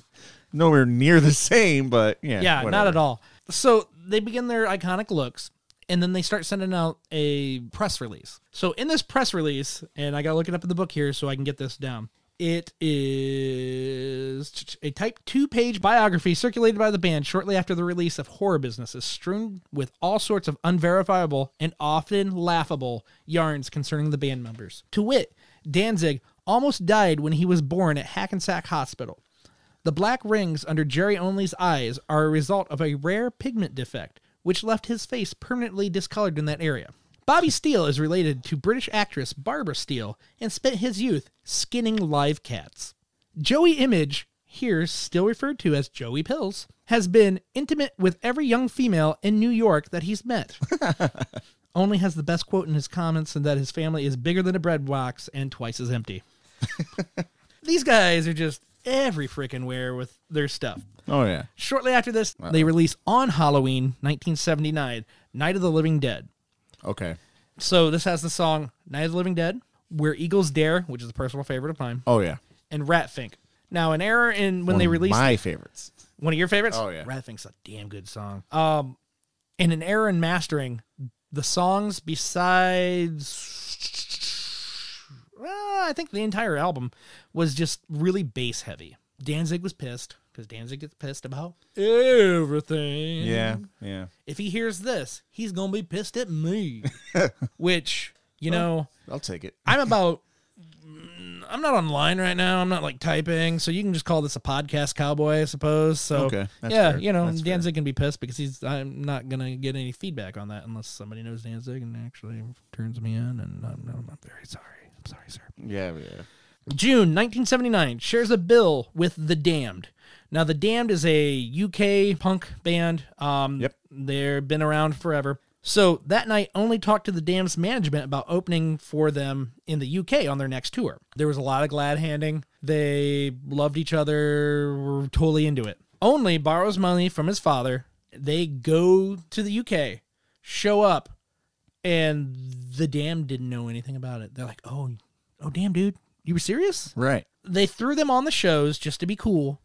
nowhere near the same, but yeah. Yeah, whatever. not at all. So they begin their iconic looks, and then they start sending out a press release. So in this press release, and I got to look it up in the book here so I can get this down. It is a Type 2-page biography circulated by the band shortly after the release of Horror Business, is strewn with all sorts of unverifiable and often laughable yarns concerning the band members. To wit, Danzig almost died when he was born at Hackensack Hospital. The black rings under Jerry Only's eyes are a result of a rare pigment defect, which left his face permanently discolored in that area. Bobby Steele is related to British actress Barbara Steele and spent his youth skinning live cats. Joey Image, here still referred to as Joey Pills, has been intimate with every young female in New York that he's met. Only has the best quote in his comments, and that his family is bigger than a bread box and twice as empty. These guys are just every freaking where with their stuff. Oh yeah. Shortly after this, they release on Halloween 1979, Night of the Living Dead. Okay. So this has the song Night of the Living Dead, Where Eagles Dare, which is a personal favorite of mine, Oh yeah. and Ratfink. Now, an error in when they released my favorites. one of your favorites. Oh, yeah. Ratfink's a damn good song. And an error in mastering the songs besides, I think the entire album was just really bass heavy. Danzig was pissed because Danzig gets pissed about everything. Yeah. Yeah. If he hears this, he's gonna be pissed at me. Which, you know, I'll take it. I'm not online right now. I'm not like typing, so you can just call this a podcast cowboy, I suppose. So Okay, that's yeah, fair. you know, That's Danzig can be pissed because I'm not gonna get any feedback on that unless somebody knows Danzig and actually turns me in. And I'm very sorry. I'm sorry, sir. Yeah. Yeah. June 1979 shares a bill with The Damned. Now, The Damned is a UK punk band. Yep. They've been around forever. So that night, Only talked to The Damned's management about opening for them in the UK on their next tour. There was a lot of glad handing. They loved each other, were totally into it. Only borrows money from his father. They go to the UK, show up, and The Damned didn't know anything about it. They're like, oh, damn, dude. You were serious? Right. They threw them on the shows just to be cool,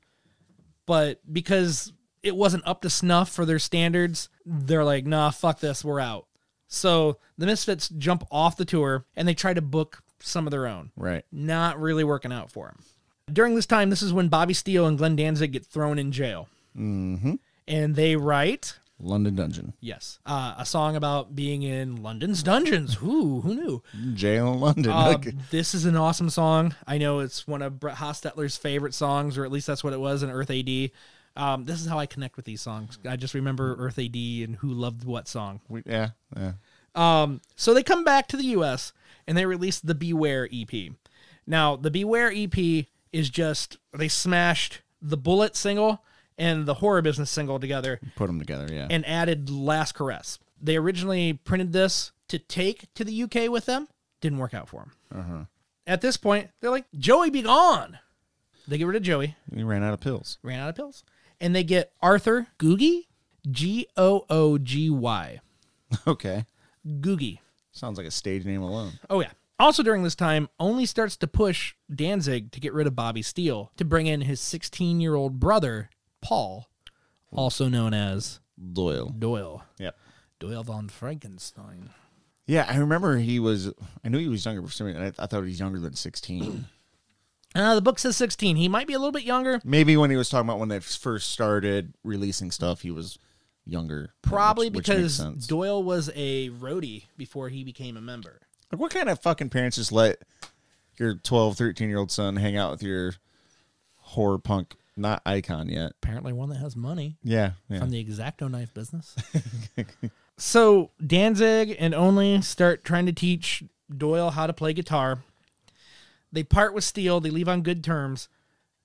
but because it wasn't up to snuff for their standards, they're like, nah, fuck this, we're out. So the Misfits jump off the tour, and they try to book some of their own. Right. Not really working out for them. During this time, this is when Bobby Steele and Glenn Danzig get thrown in jail. Mm-hmm. And they write... London Dungeon. Yes. A song about being in London's dungeons. Who knew? Jail in London. This is an awesome song. I know it's one of Brett Hostetler's favorite songs, or at least that's what it was in Earth AD. This is how I connect with these songs. I just remember Earth AD and who loved what song. Yeah. So they come back to the U.S. and they release the Beware EP. Now, the Beware EP is just, they smashed the Bullet single and the Horror Business single together. Put them together, yeah. And added Last Caress. They originally printed this to take to the UK with them. Didn't work out for them. Uh-huh. At this point, they're like, Joey, be gone. They get rid of Joey. He ran out of pills. And they get Arthur Googie. Googy. Okay. Googie. Sounds like a stage name alone. Oh, yeah. Also during this time, Only starts to push Danzig to get rid of Bobby Steele to bring in his 16-year-old brother, Paul, also known as Doyle. Yep. Doyle von Frankenstein. Yeah, I remember I knew he was younger for some reason. I thought he was younger than 16. The book says 16. He might be a little bit younger. Maybe when he was talking about when they first started releasing stuff, he was younger. Probably which because makes sense. Doyle was a roadie before he became a member. Like, what kind of fucking parents just let your 12, 13-year-old son hang out with your horror punk, not icon yet? Apparently one that has money. Yeah. From the X-Acto knife business. So Danzig and Only start trying to teach Doyle how to play guitar. They part with Steele. They leave on good terms.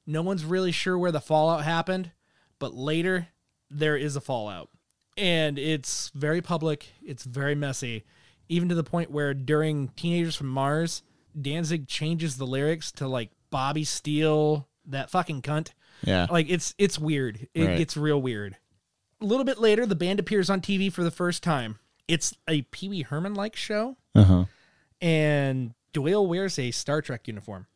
No one's really sure where the fallout happened, but later there is a fallout. And it's very public. It's very messy. Even to the point where during Teenagers from Mars, Danzig changes the lyrics to like Bobby Steele, that fucking cunt. Yeah. Like it's weird. It gets real weird. A little bit later, the band appears on TV for the first time. It's a Pee Wee Herman-like show. Uh-huh. And Doyle wears a Star Trek uniform.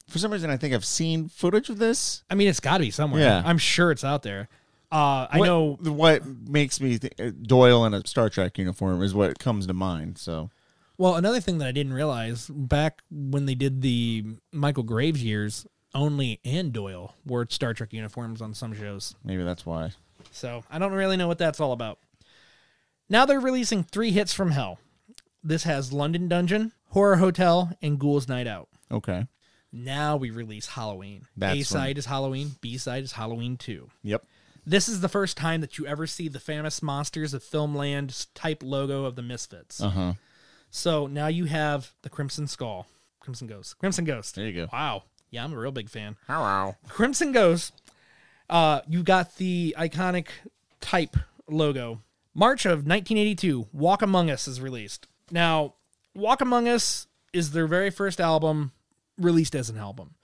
For some reason, I think I've seen footage of this. I mean, it's got to be somewhere. Yeah. I'm sure it's out there. I know what makes me think Doyle in a Star Trek uniform is what comes to mind. So, well, another thing that I didn't realize back when they did the Michael Graves years, Only and Doyle wore Star Trek uniforms on some shows. maybe that's why. So I don't really know what that's all about. Now they're releasing 3 hits from Hell. This has London Dungeon, Horror Hotel, and Ghouls Night Out. Okay. Now we release Halloween. That's A-side is Halloween. B-side is Halloween 2. Yep. This is the first time that you ever see the famous Monsters of Filmland type logo of the Misfits. Uh-huh. So now you have the Crimson Skull. Crimson Ghost. There you go. Wow. Yeah, I'm a real big fan. Hello. Crimson Ghost. You got the iconic type logo. March of 1982, Walk Among Us is released. Now, Walk Among Us is their very first album released as an album.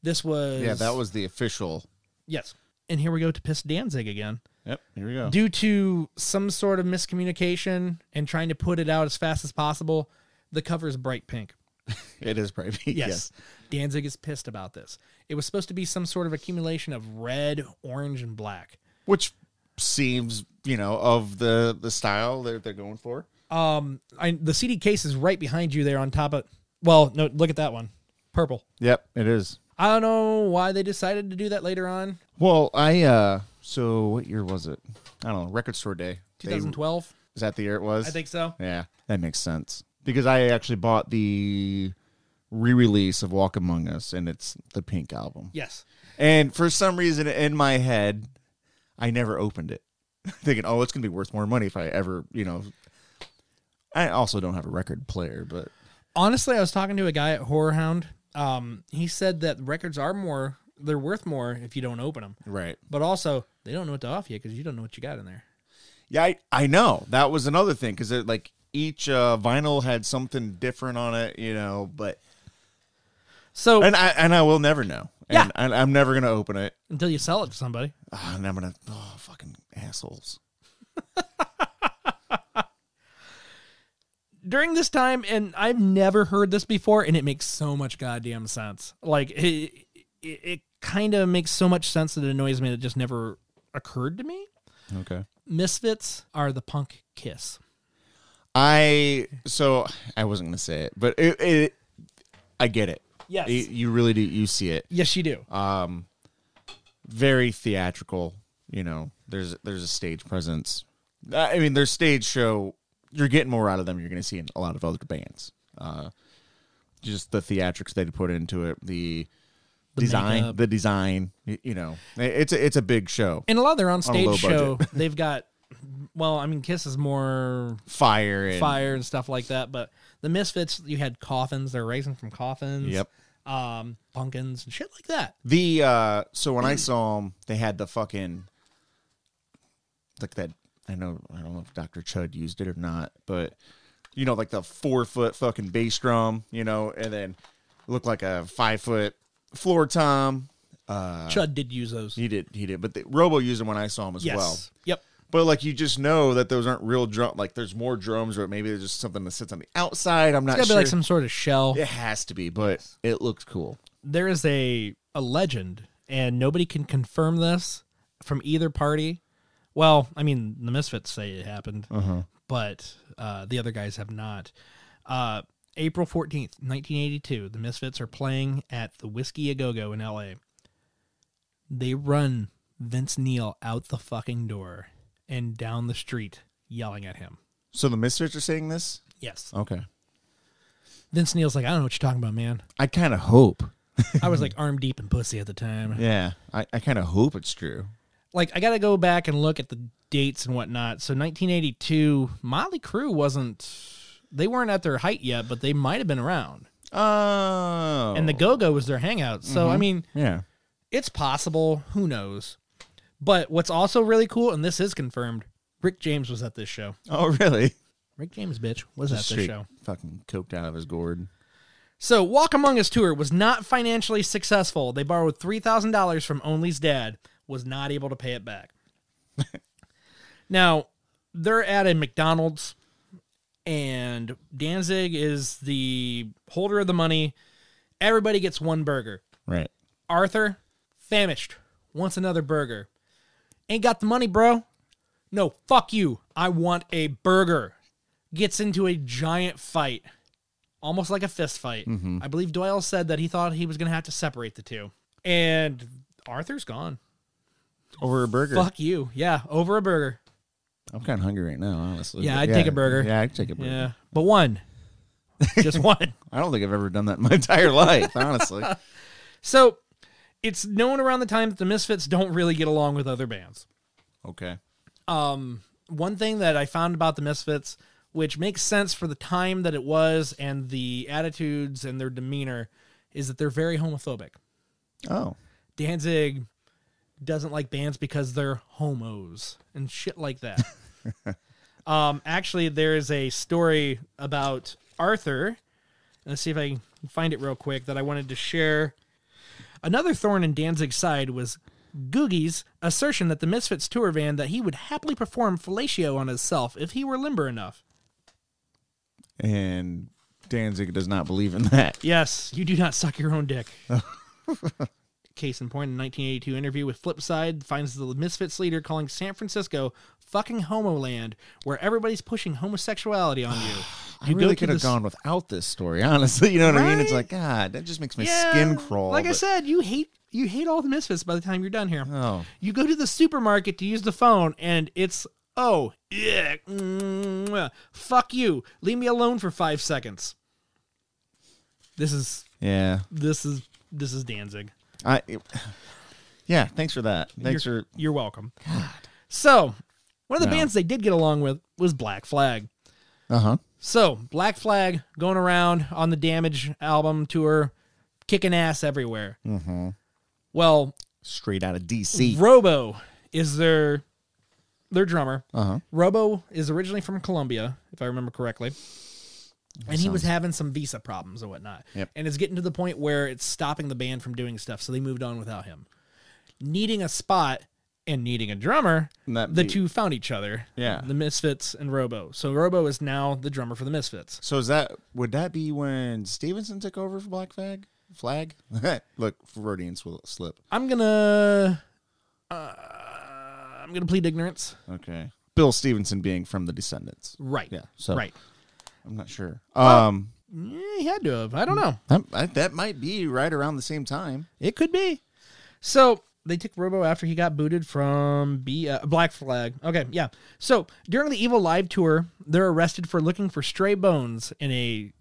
This was... Yeah, that was the official. Yes. And here we go to piss Danzig again. Yep, here we go. Due to some sort of miscommunication and trying to put it out as fast as possible, the cover is bright pink. It is bright pink. Yes. Danzig is pissed about this. It was supposed to be some sort of accumulation of red, orange, and black. Which seems, of the style they're going for. The CD case is right behind you there on top of... Well, no, look at that one. Purple. Yep, it is. I don't know why they decided to do that later on. Well, so what year was it? I don't know, Record Store Day. 2012? Is that the year it was? I think so. Yeah, that makes sense. Because I actually bought the re-release of Walk Among Us, and it's the Pink album. Yes. And for some reason in my head, I never opened it. Thinking, oh, it's going to be worth more money if I ever, I also don't have a record player, but... Honestly, I was talking to a guy at Horror Hound. He said that records they're worth more if you don't open them. Right. But also, they don't know what to offer you because you don't know what you got in there. Yeah, I know. That was another thing, because like each vinyl had something different on it, but... So... And I will never know. Yeah. And I'm never going to open it. Until you sell it to somebody. And I'm going to... Oh, fucking assholes. During this time, and I've never heard this before, and it makes so much goddamn sense. Like, it kind of makes so much sense that it annoys me that it just never occurred to me. Okay. Misfits are the punk Kiss. So I wasn't going to say it, but I get it. Yes. You really do. You see it. Yes, you do. Very theatrical. There's a stage presence. I mean, their stage show, you're getting more out of them. You're going to see in a lot of other bands. Just the theatrics they put into it, the design, it's a big show. And a lot of their on-stage show, budget. they've got, Kiss is more fire and stuff like that, but the Misfits, you had coffins. They're raising from coffins. Yep. Pumpkins and shit like that. So when I saw them, they had the fucking, like that, I don't know if Dr. Chud used it or not, but like the 4-foot fucking bass drum, and then it looked like a 5-foot floor tom. Chud did use those. He did. But Robo used them when I saw him as well. Yep. But like, you just know that those aren't real drum. Like, there's more drums, or maybe there's just something that sits on the outside. I'm not sure. It's gotta be like some sort of shell. It has to be, but it looks cool. There is a legend, and nobody can confirm this from either party. Well, I mean, the Misfits say it happened, but the other guys have not. April 14th, 1982. The Misfits are playing at the Whiskey A Go-Go in L.A. They run Vince Neil out the fucking door and down the street yelling at him. So the Misfits are saying this? Yes. Okay. Vince Neil's like, I don't know what you're talking about, man. I kind of hope. I was like arm deep in pussy at the time. Yeah. I kind of hope it's true. Like, I got to go back and look at the dates and whatnot. So 1982, Motley Crue they weren't at their height yet, but they might have been around. Oh. And the Go-Go was their hangout. So, I mean, yeah, it's possible. Who knows? But what's also really cool, and this is confirmed, Rick James was at this show. Oh, really? Rick James, bitch, was at this show. Fucking coked out of his gourd. So, Walk Among Us tour was not financially successful. They borrowed $3,000 from Only's dad, was not able to pay it back. Now, they're at a McDonald's, and Danzig is the holder of the money. Everybody gets one burger. Right. Arthur, famished, wants another burger. Ain't got the money, bro. No, fuck you. I want a burger. Gets into a giant fight. Almost like a fist fight. I believe Doyle said that he thought he was going to have to separate the two. And Arthur's gone. Over a burger. Fuck you. Yeah, over a burger. I'm kind of hungry right now, honestly. Yeah, I'd take a burger. Yeah, I'd take a burger. Yeah, but one. Just one. I don't think I've ever done that in my entire life, honestly. So, it's known around the time that the Misfits don't really get along with other bands. Okay. One thing that I found about the Misfits, which makes sense for the time that it was and the attitudes and their demeanor, is that they're very homophobic. Oh. Danzig doesn't like bands because they're homos and shit like that. Actually, there's a story about Arthur. Let's see if I can find it real quick that I wanted to share. Another thorn in Danzig's side was Googie's assertion that the Misfits tour van that he would happily perform fellatio on himself if he were limber enough. And Danzig does not believe in that. Yes, you do not suck your own dick. Case in point, in 1982 interview with Flipside, finds the Misfits leader calling San Francisco fucking homo land, where everybody's pushing homosexuality on you. I really could have gone without this story, honestly. You know what I mean? It's like, God, that just makes my skin crawl. Like I said, you hate all the Misfits by the time you're done here. Oh. You go to the supermarket to use the phone, and it's, fuck you. Leave me alone for 5 seconds. This is Danzig. Yeah, thanks for that. You're welcome. God. So, one of the bands they did get along with was Black Flag. Uh-huh. So, Black Flag going around on the Damage album tour, kicking ass everywhere. Mm-hmm. Well, straight out of DC. Robo is their drummer. Uh-huh. Robo is originally from Colombia, if I remember correctly. And he was having some visa problems and whatnot. Yep. And it's getting to the point where it's stopping the band from doing stuff, so they moved on without him. Needing a spot and needing a drummer, the two found each other. Yeah. The Misfits and Robo. So Robo is now the drummer for the Misfits. So would that be when Stevenson took over for Black Flag? Look, Freudian slip. I'm gonna plead ignorance. Okay. Bill Stevenson being from the Descendants. Right. Yeah. So right. I'm not sure. He had to have. I don't know. That might be right around the same time. It could be. So they took Robo after he got booted from Black Flag. Okay, yeah. So during the Evil Live tour, they're arrested for looking for stray bones in a...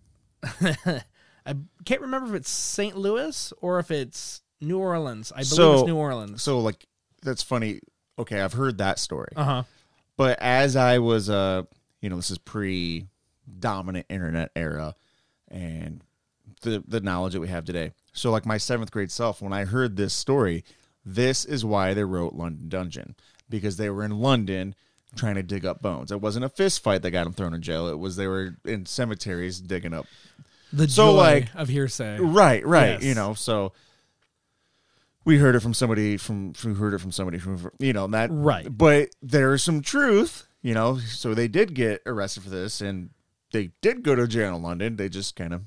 I can't remember if it's St. Louis or if it's New Orleans. I believe it's New Orleans. So, like, that's funny. Okay, I've heard that story. Uh-huh. But as I was, this is pre-dominant internet era and the knowledge that we have today. So, like, my 7th grade self, when I heard this story, this is why they wrote London Dungeon. Because they were in London trying to dig up bones. It wasn't a fist fight that got them thrown in jail. It was they were in cemeteries digging up. The joy of hearsay. Right. Yes. So we heard it from somebody from that. Right. But there's some truth, so they did get arrested for this and they did go to jail in London. They just kind of.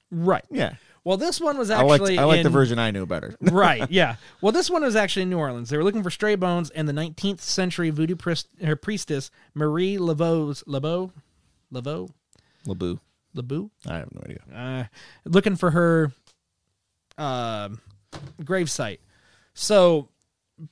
Right. Yeah. Well, this one was actually I like the version I knew better. Right, yeah. Well, this one was actually in New Orleans. They were looking for stray bones, and the 19th century voodoo priestess Marie Laveau. LeBou? I have no idea. Looking for her gravesite. So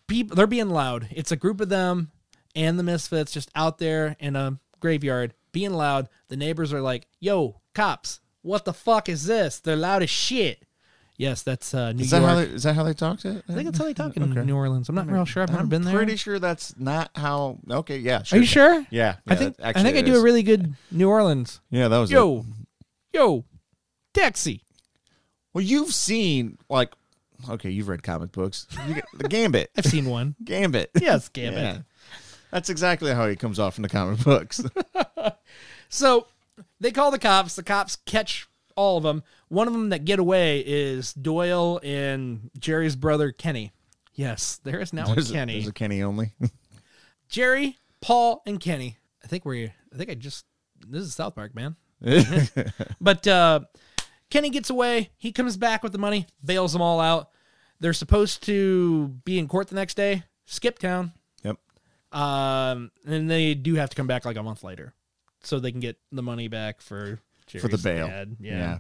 people, they're being loud. It's a group of them and the Misfits just out there in a graveyard being loud. The neighbors are like, yo, cops, what the fuck is this? They're loud as shit. Yes, that's New York. Is that how they talk to it? I think that's how they talk in New Orleans. I'm not real sure. I've never been there. I'm pretty sure that's not how. Okay, yeah. Sure. Are you sure? Yeah. I think I do a really good New Orleans. Yeah, that was Yo, taxi. Well, you've seen, like, okay, you've read comic books. You get the Gambit. I've seen one. Gambit. Yes, Gambit. Yeah. That's exactly how he comes off in the comic books. So they call the cops. The cops catch all of them. One of them that get away is Doyle and Jerry's brother, Kenny. Yes, there is now a Kenny. There's a Kenny only. Jerry, Paul, and Kenny. This is South Park, man. But Kenny gets away. He comes back with the money, bails them all out. They're supposed to be in court the next day. Skip town. Yep. And they do have to come back like a month later, so they can get the money back for Jerry's the bail. dad. Yeah.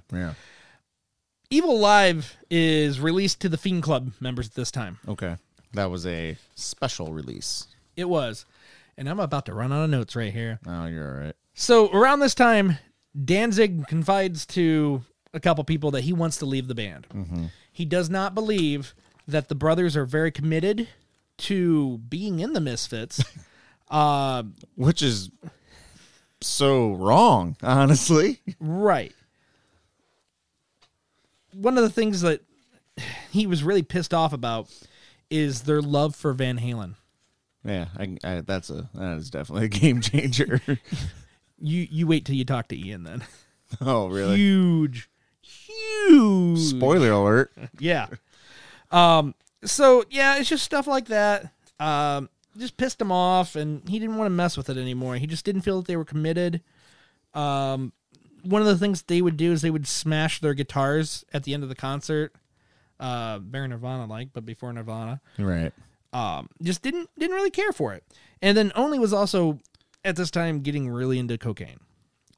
Evil Live is released to the Fiend Club members at this time. Okay. That was a special release. It was. And I'm about to run out of notes right here. Oh, you're all right. So around this time, Danzig confides to a couple people that he wants to leave the band. Mm-hmm. He does not believe that the brothers are very committed to being in the Misfits. Which is so wrong, honestly. Right. One of the things that he was really pissed off about is their love for Van Halen. Yeah, that is definitely a game changer. You wait till you talk to Ian then. Oh, really? Huge. Spoiler alert. Yeah. So yeah, it's just stuff like that. Just pissed him off, and he didn't want to mess with it anymore. He just didn't feel that they were committed. One of the things they would do is they would smash their guitars at the end of the concert. Very Nirvana-like, but before Nirvana. Right. Just didn't really care for it. And then Only was also at this time getting really into cocaine.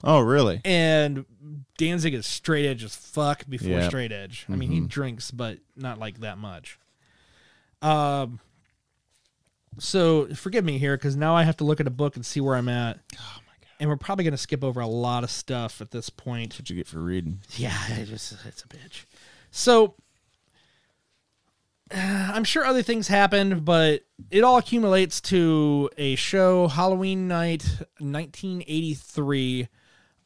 Oh, really? And Danzig is straight edge as fuck before straight edge. I mean, he Mm-hmm. drinks, but not like that much. So forgive me here, because now I have to look at a book and see where I'm at. Oh, my God. And we're probably going to skip over a lot of stuff at this point. That's what you get for reading. Yeah, it's a bitch. So I'm sure other things happened, but it all accumulates to a show, Halloween night, 1983.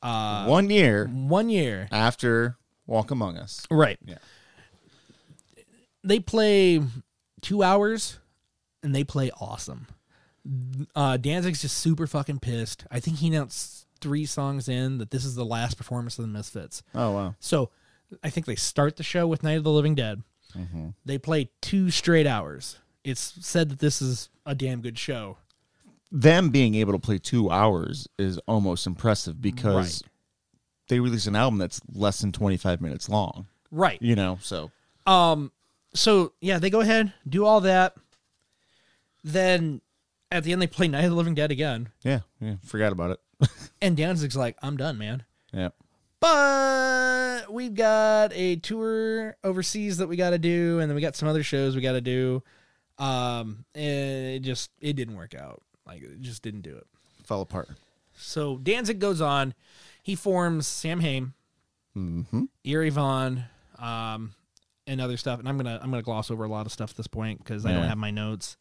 1 year. 1 year. After Walk Among Us. Right. Yeah. They play 2 hours, and they play awesome. Danzig's just super fucking pissed. I think he announced 3 songs in that this is the last performance of the Misfits. Oh, wow. So I think they start the show with Night of the Living Dead. Mm-hmm. They play 2 straight hours. It's said that this is a damn good show. Them being able to play 2 hours is almost impressive because they release an album that's less than 25 minutes long. Right. You know, so. So, yeah, they go ahead, do all that. Then at the end, they play Night of the Living Dead again. Yeah, forgot about it. And Danzig's like, I'm done, man. Yeah. But we've got a tour overseas that we got to do, and then we got some other shows we got to do. And it didn't work out. Like, it just didn't do it. Fell apart. So Danzig goes on. He forms Sam Hain, Eerie Vaughn, and other stuff. And I'm gonna gloss over a lot of stuff at this point because I don't have my notes.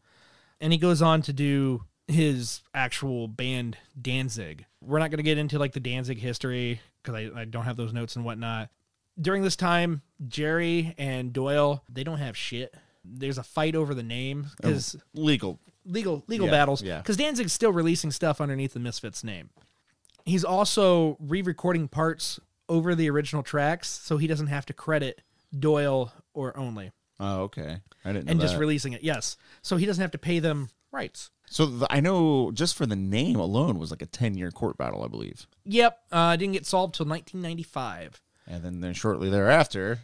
And he goes on to do his actual band Danzig. We're not gonna get into like the Danzig history because I don't have those notes and whatnot. During this time, Jerry and Doyle, they don't have shit. There's a fight over the name because Legal battles. Yeah. Because Danzig's still releasing stuff underneath the Misfits name. He's also re-recording parts over the original tracks, so he doesn't have to credit Doyle or Only. Oh, okay. I didn't know and that. just releasing it. Yes, so he doesn't have to pay them rights. So I know just for the name alone was like a 10-year court battle, I believe. Yep, didn't get solved till 1995. And then shortly thereafter,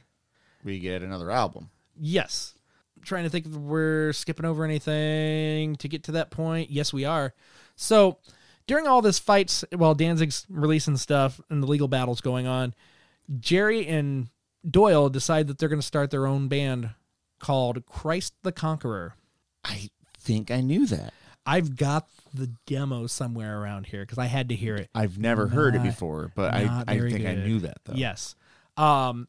we get another album. Yes. I'm trying to think if we're skipping over anything to get to that point. Yes, we are. So During all this fights, while Danzig's releasing stuff and the legal battles going on, Jerry and Doyle decide that they're going to start their own band called Christ the Conqueror. I think I knew that. I've got the demo somewhere around here because I had to hear it. I've never heard it before, but I think I knew that, though. Yes. And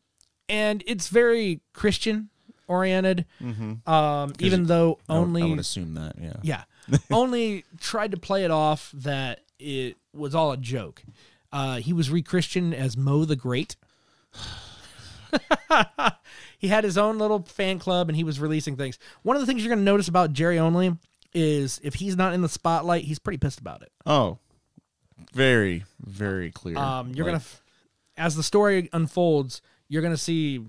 it's very Christian oriented. Even though only... I would assume that, yeah. Yeah. Only tried to play it off that it was all a joke. He was re-Christian as Mo the Great. He had his own little fan club, and he was releasing things. One of the things you're going to notice about Jerry Only is if he's not in the spotlight, he's pretty pissed about it. Oh, very, very clear. You're going to... As the story unfolds, you're going to see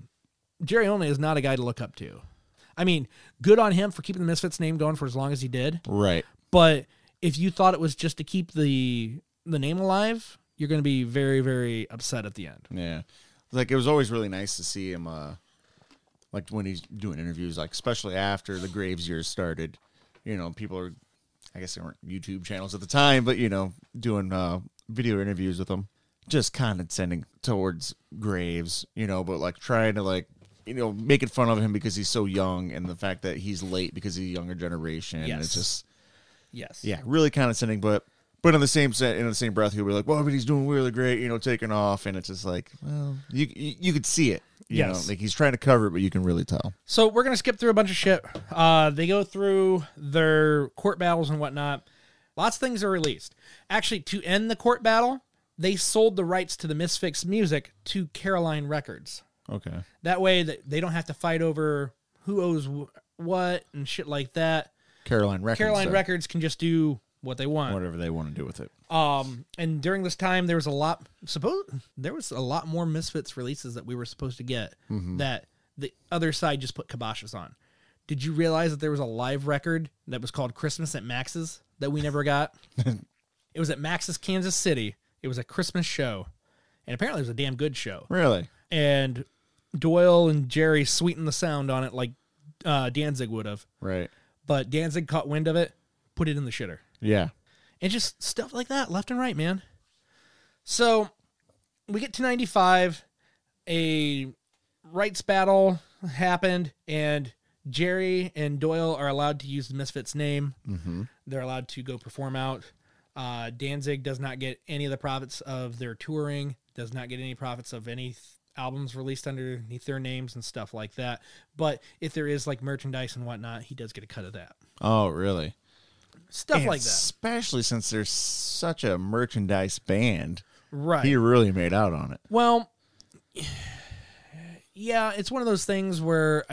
Jerry Only is not a guy to look up to. I mean, good on him for keeping the Misfits name going for as long as he did. Right. But if you thought it was just to keep the name alive, you're going to be very, very upset at the end. Yeah. Like, it was always really nice to see him, like, when he's doing interviews, like, especially after the Graves years started. You know, people are, I guess they weren't YouTube channels at the time, but, you know, doing video interviews with him. Just condescending towards Graves, you know, but, like, trying to, like, you know, making fun of him because he's so young and the fact that he's late because he's a younger generation. Yes. It's just, yes, really condescending. But in the same breath, he'll be like, "Well, but he's doing really great," you know, taking off, and it's just like, well, you could see it, you know, like he's trying to cover it, but you can really tell. So we're gonna skip through a bunch of shit. They go through their court battles and whatnot. Lots of things are released. Actually, to end the court battle, they sold the rights to the Misfits music to Caroline Records. Okay. That way that they don't have to fight over who owes what and shit like that. Caroline Records can just do what they want. Whatever they want to do with it. And during this time there was a lot more Misfits releases that we were supposed to get that the other side just put kiboshes on. Did you realize that there was a live record that was called Christmas at Max's that we never got? It was at Max's Kansas City. It was a Christmas show. And apparently it was a damn good show. Really? And Doyle and Jerry sweetened the sound on it like Danzig would have. Right. But Danzig caught wind of it, put it in the shitter. Yeah. And just stuff like that, left and right, man. So we get to 95. A rights battle happened, and Jerry and Doyle are allowed to use the Misfits name. They're allowed to go perform out. Danzig does not get any of the profits of their touring, does not get any profits of any albums released underneath their names and stuff like that. But if there is like merchandise and whatnot, he does get a cut of that. Oh, really? Stuff and like that. Especially since there's such a merchandise band. Right. He really made out on it. Well, yeah, it's one of those things where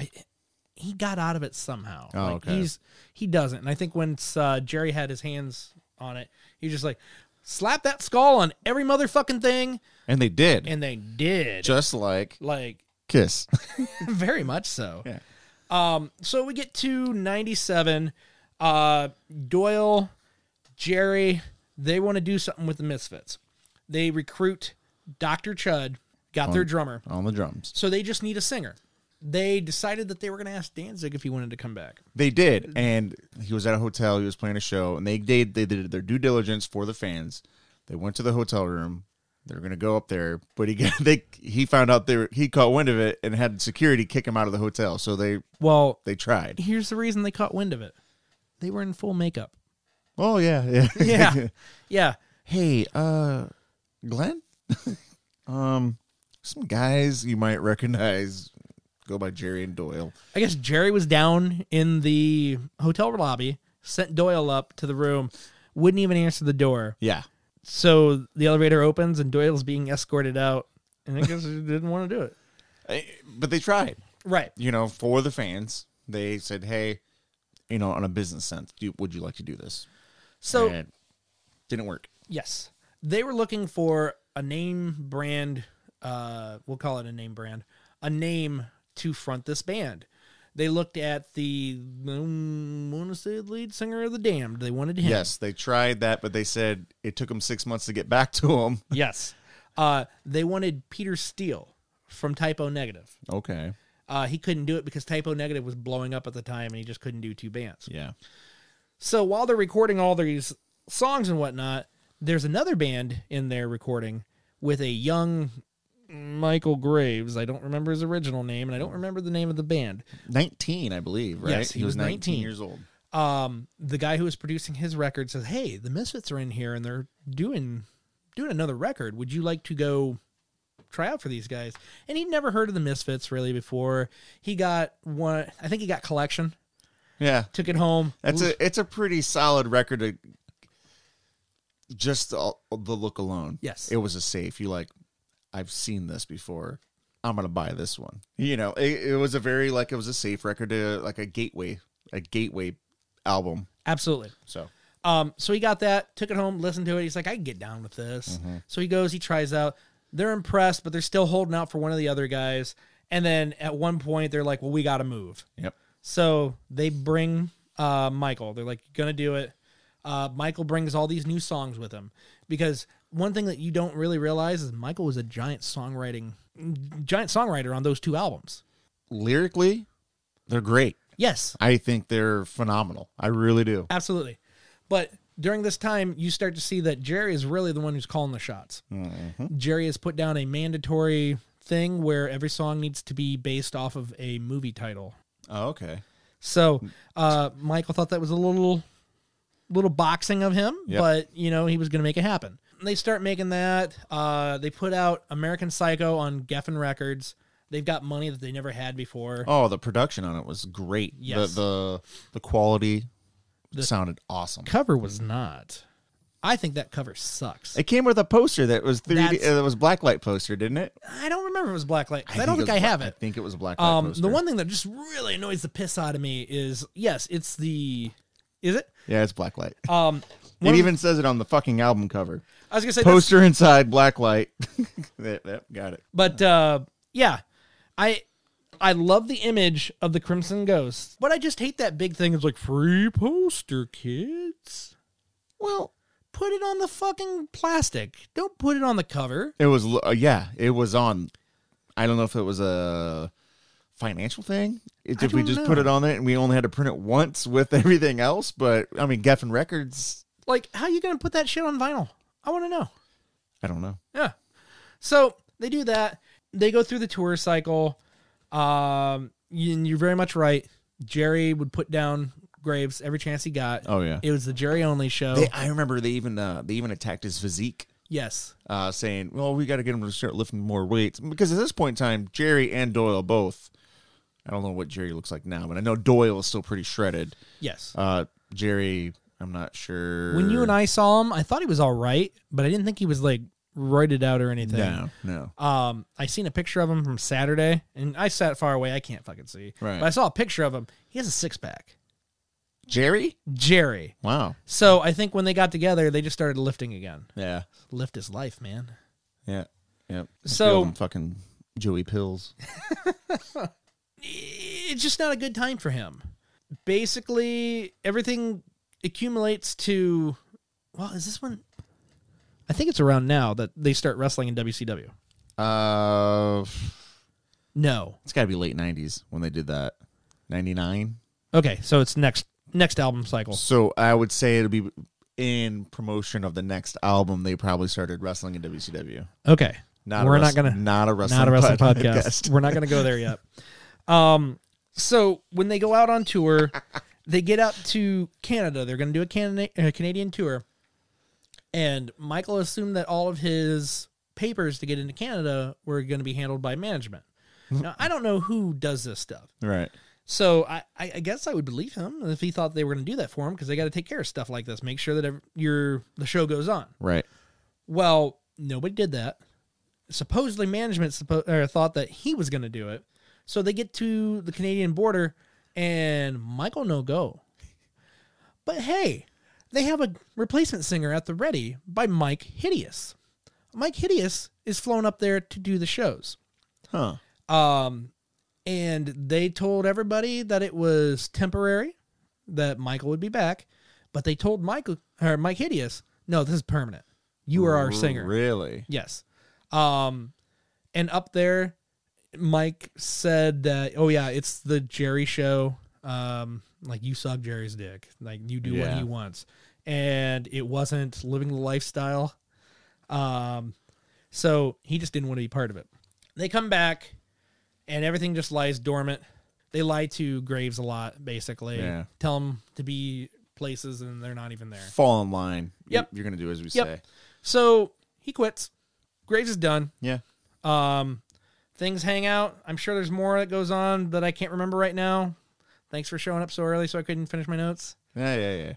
he got out of it somehow. Oh, like, okay. He doesn't. And I think once Jerry had his hands on it, he was just like, slap that skull on every motherfucking thing. And they did. And they did. Just like Kiss. Very much so. Yeah. So we get to 97. Doyle, Jerry, they want to do something with the Misfits. They recruit Dr. Chud, got their drummer. On the drums. So they just need a singer. They decided that they were going to ask Danzig if he wanted to come back. They did, and he was at a hotel. He was playing a show, and they did their due diligence for the fans. They went to the hotel room. They were going to go up there, but he found out he caught wind of it and had security kick him out of the hotel. So they tried. Here's the reason they caught wind of it. They were in full makeup. Oh yeah. Yeah. Hey, Glenn, some guys you might recognize go by Jerry and Doyle. I guess Jerry was down in the hotel lobby, sent Doyle up to the room, wouldn't even answer the door. Yeah. So the elevator opens and Doyle's being escorted out, and I guess he didn't want to do it. But they tried. Right. You know, for the fans, they said, hey, you know, on a business sense, would you like to do this? So and it didn't work. Yes. They were looking for a name brand, we'll call it a name brand, a name to front this band. They looked at the lead singer of the Damned. They wanted him. Yes, they tried that, but they said it took them 6 months to get back to him. Yes. They wanted Peter Steele from Typo Negative. Okay. He couldn't do it because Typo Negative was blowing up at the time, and he just couldn't do two bands. Yeah. So while they're recording all these songs and whatnot, there's another band in there recording with a young Michael Graves. I don't remember his original name, and I don't remember the name of the band. 19, I believe, right? Yes, he was 19 years old. The guy who was producing his record says, "Hey, the Misfits are in here, and they're doing another record. Would you like to go try out for these guys?" And he'd never heard of the Misfits really before. He got one. I think he got Collection. Yeah, Took it home. it's a pretty solid record. Just the look alone. Yes, it was a safe. You like, I've seen this before. I'm gonna buy this one. You know, it was a very it was a safe record, to like a gateway album. Absolutely. So he got that, took it home, listened to it. He's like, I can get down with this. Mm-hmm. So he goes, he tries out. They're impressed, but they're still holding out for one of the other guys. And then at one point, they're like, well, we got to move. Yep. So they bring Michael. They're like, you're going to do it. Michael brings all these new songs with him, because one thing that you don't really realize is Michael was a giant songwriter on those two albums. Lyrically, they're great. Yes. I think they're phenomenal. I really do. Absolutely. But during this time, you start to see that Jerry is really the one who's calling the shots. Mm-hmm. Jerry has put down a mandatory thing where every song needs to be based off of a movie title. Oh, okay. So Michael thought that was a little boxing of him, yep. But, he was going to make it happen. They start making that. They put out American Psycho on Geffen Records. They've got money that they never had before. Oh, the production on it was great. Yes. The quality sounded awesome. Cover was not. I think that cover sucks. It came with a poster that was 3D. It was blacklight poster, didn't it? I don't remember if it was blacklight. I don't think I have it. I think it was a blacklight poster. The one thing that just really annoys the piss out of me is, yes, it's the... Is it? Yeah, it's blacklight. It even says it on the fucking album cover. I was going to say... Poster inside, blacklight. Yep, got it. But, yeah. I love the image of the Crimson Ghost, but I just hate that big thing. It's like, free poster, kids. Well, put it on the fucking plastic. Don't put it on the cover. It was, it was on. I don't know if it was a financial thing. If we just put it on it and we only had to print it once with everything else. But, I mean, Geffen Records. Like, how are you going to put that shit on vinyl? I want to know. I don't know. Yeah. So, they do that. They go through the tour cycle. You're very much right. Jerry would put down Graves every chance he got. Oh yeah, it was the Jerry only show. I remember they even attacked his physique. Yes, saying, "Well, we got to get him to start lifting more weights," because at this point in time, Jerry and Doyle both. I don't know what Jerry looks like now, but I know Doyle is still pretty shredded. Yes. Jerry, I'm not sure. When you and I saw him, I thought he was all right, but I didn't think he was like roided out or anything. No. I seen a picture of him from Saturday, and I sat far away. I can't fucking see. Right. But I saw a picture of him. He has a 6-pack. Jerry? Wow. So I think when they got together, they just started lifting again. Yeah. Lift his life, man. Yeah. Yep. So fucking Joey Pills. It's just not a good time for him. Basically, everything accumulates to, well, is this one? I think it's around now that they start wrestling in WCW. No. It's got to be late 90s when they did that. 99? Okay, so it's next album cycle. So I would say it'll be in promotion of the next album. They probably started wrestling in WCW. Okay. Not a wrestling podcast. We're not gonna go there yet. So when they go out on tour, they get out to Canada. They're gonna do a Canadian tour, and Michael assumed that all of his papers to get into Canada were going to be handled by management. Now I don't know who does this stuff. Right. So I guess I would believe him if he thought they were going to do that for him, because they got to take care of stuff like this, make sure that the show goes on. Right. Well, nobody did that. Supposedly management thought that he was going to do it. So they get to the Canadian border and Michael no go. But hey, they have a replacement singer at the ready by Mike Hideous. Mike Hideous is flown up there to do the shows. Huh. And they told everybody that it was temporary, that Michael would be back, but they told Mike Hideous, no, this is permanent. You are our singer. Really? Yes. And up there, Mike said that, oh yeah, it's the Jerry show. Like, you suck Jerry's dick. Like, you do what he wants. and it wasn't living the lifestyle. So he just didn't want to be part of it. They come back, and everything just lies dormant. They lie to Graves a lot, basically. Yeah. Tell him to be places, and they're not even there. Fall in line. Yep. You're going to do as we say. So he quits. Graves is done. Yeah. Things hang out. I'm sure there's more that goes on that I can't remember right now. Thanks for showing up so early so I couldn't finish my notes. Yeah.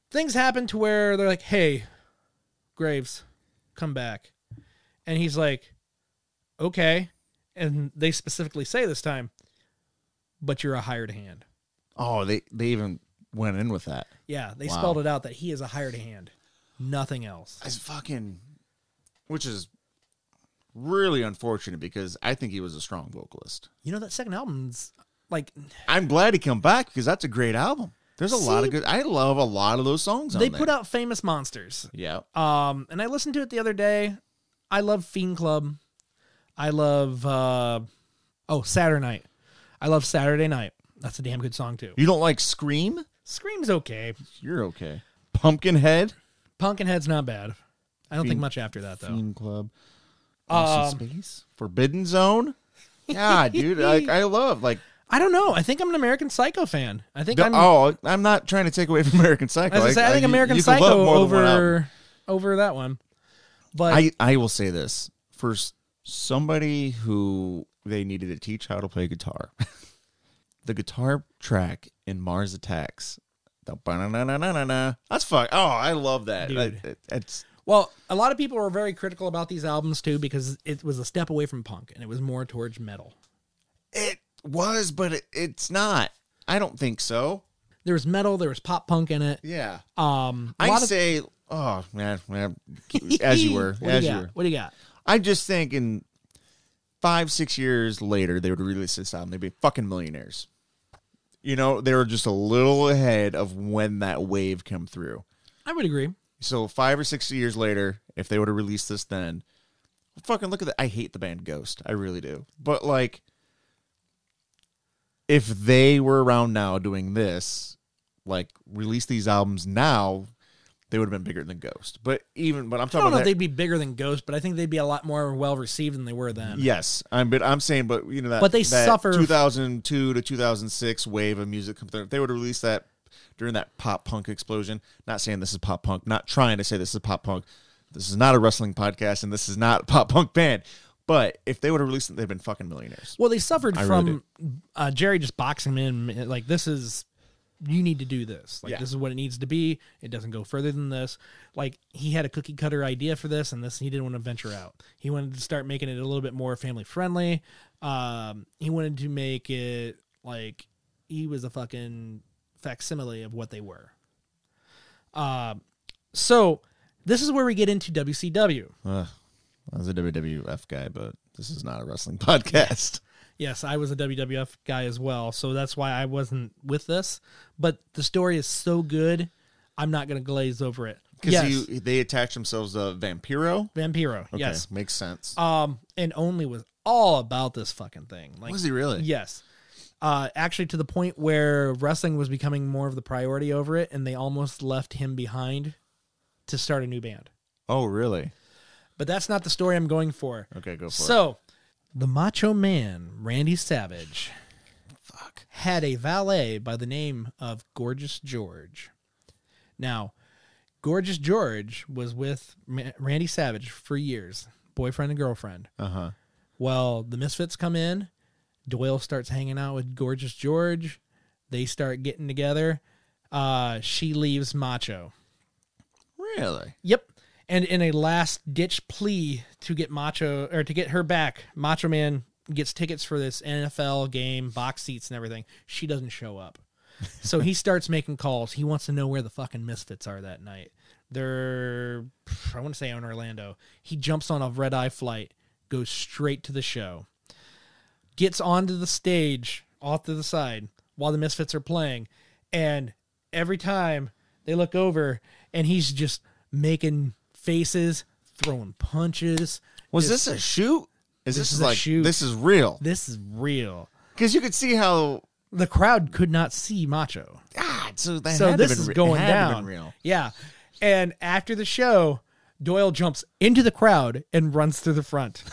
Things happen to where they're like, hey, Graves, come back. And he's like, okay. And they specifically say this time, but you're a hired hand. Oh, they even went in with that. Yeah, they spelled it out that he is a hired hand. Nothing else. That's which is really unfortunate because I think he was a strong vocalist. You know, that second album's like... I'm glad he came back because that's a great album. There's a lot of good... I love a lot of those songs on there. They put out Famous Monsters. Yeah. And I listened to it the other day. I love Fiend Club. I love... Saturday Night. I love Saturday Night. That's a damn good song, too. You don't like Scream? Scream's okay. You're okay. Pumpkinhead? Pumpkinhead's not bad. I don't think much after that, though. Fiend Club. Lost in Space? Forbidden Zone? Yeah, dude. I love, like... I don't know. I think I'm an American Psycho fan. I think I'm not trying to take away from American Psycho. I think American you Psycho over that one. But I will say this. For somebody who they needed to teach how to play guitar, the guitar track in Mars Attacks, that's fuck. Oh, I love that. Dude. It's well, a lot of people were very critical about these albums too because it was a step away from punk and it was more towards metal. It was, but it's not. I don't think so. There was metal, there was pop punk in it. Yeah. As you were. What do you got? I just think in 5-6 years later, they would release this album. They'd be fucking millionaires. You know, they were just a little ahead of when that wave came through. I would agree. So 5 or 6 years later, if they would have released this then, fucking look at that. I hate the band Ghost. I really do. But like, if they were around now doing this, like release these albums now, they would have been bigger than Ghost. But I'm talking I don't know about if they'd be bigger than Ghost, but I think they'd be a lot more well received than they were then. Yes, I'm saying, but you know that. But they that suffer 2002 to 2006 wave of music. If they would have released that during that pop punk explosion. Not saying this is pop punk. Not trying to say this is pop punk. This is not a wrestling podcast, and this is not a pop punk band. But if they would have released it, they'd been fucking millionaires. Well, they suffered from Jerry just boxing them in. Like, this is, you need to do this. Like, this is what it needs to be. It doesn't go further than this. Like, he had a cookie cutter idea for this, and he didn't want to venture out. He wanted to start making it a little bit more family friendly. He wanted to make it like he was a fucking facsimile of what they were. So this is where we get into WCW. I was a WWF guy, but this is not a wrestling podcast. Yes, I was a WWF guy as well, so that's why I wasn't with this. But the story is so good, I'm not going to glaze over it. Because they attached themselves to Vampiro? Vampiro, okay, yes. Makes sense. And Only was all about this fucking thing. Like, was he really? Yes. Actually, to the point where wrestling was becoming more of the priority over it, and they almost left him behind to start a new band. Oh, really? But that's not the story I'm going for. Okay, go for it. So, the Macho Man, Randy Savage, had a valet by the name of Gorgeous George. Now, Gorgeous George was with Randy Savage for years, boyfriend and girlfriend. Uh-huh. Well, the Misfits come in. Doyle starts hanging out with Gorgeous George. They start getting together. She leaves Macho. Really? Yep. And in a last-ditch plea to get her back, Macho Man gets tickets for this NFL game, box seats and everything. She doesn't show up. So he starts making calls. He wants to know where the fucking Misfits are that night. They're, I want to say, in Orlando. He jumps on a red-eye flight, goes straight to the show, gets onto the stage off to the side while the Misfits are playing, and every time they look over, and he's just making faces, throwing punches. Was this a shoot? This is like a shoot. This is real? This is real. Because you could see how the crowd could not see Macho. Ah, God, so that So had to this have is been, going it had to have down. been real. Yeah. And after the show, Doyle jumps into the crowd and runs through the front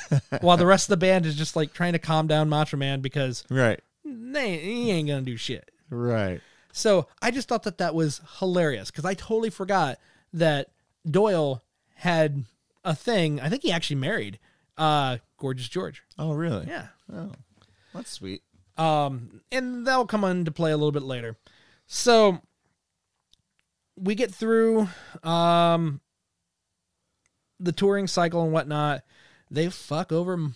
while the rest of the band is just like trying to calm down Macho Man because Right. he ain't going to do shit. Right. So I just thought that was hilarious because I totally forgot that Doyle had a thing. I think he actually married Gorgeous George. Oh, really? Yeah. Oh, that's sweet. And that'll come into play a little bit later. So we get through the touring cycle and whatnot. They fuck over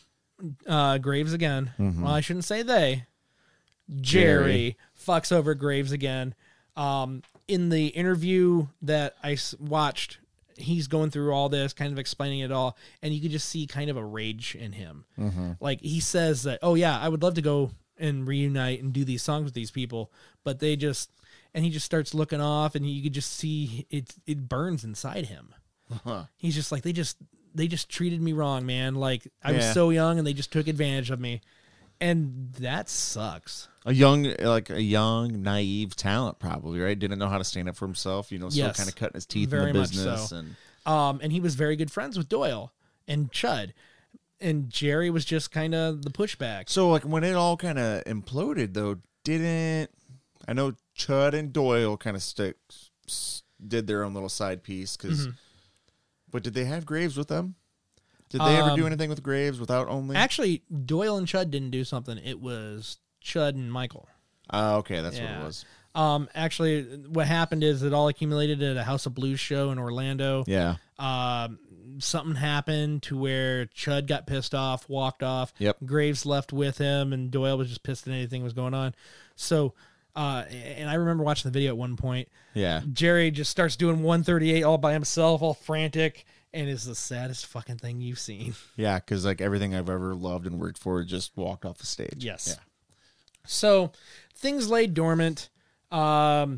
Graves again. Mm-hmm. Well, I shouldn't say they. Jerry fucks over Graves again. In the interview that I watched, he's going through all this, kind of explaining it all, and you could just see kind of a rage in him. Mm-hmm. Like, he says that, oh, yeah, I would love to go and reunite and do these songs with these people, but they just... And he just starts looking off, and you could just see it burns inside him. Uh-huh. He's just like, they just treated me wrong, man. Like, I was so young, and they just took advantage of me. And that sucks. A young, naive talent, probably, right? Didn't know how to stand up for himself. Still Yes. kind of cutting his teeth Very in the much business. so. And And he was very good friends with Doyle and Chud. And Jerry was just kind of the pushback. so, like, when it all kind of imploded, though, I know Chud and Doyle kind of did their own little side piece, but did they have Graves with them? Did they ever do anything with Graves without only? Actually, Doyle and Chud didn't do something. It was Chud and Michael. Okay, that's what it was. Actually, what happened is it all accumulated at a House of Blues show in Orlando. Yeah. Something happened to where Chud got pissed off, walked off. Yep. Graves left with him, and Doyle was just pissed that anything was going on. So, and I remember watching the video at one point. Yeah. Jerry just starts doing 138 all by himself, all frantic, and it's the saddest fucking thing you've seen. Yeah, because like everything I've ever loved and worked for just walked off the stage. Yes. Yeah. So things lay dormant. Jerry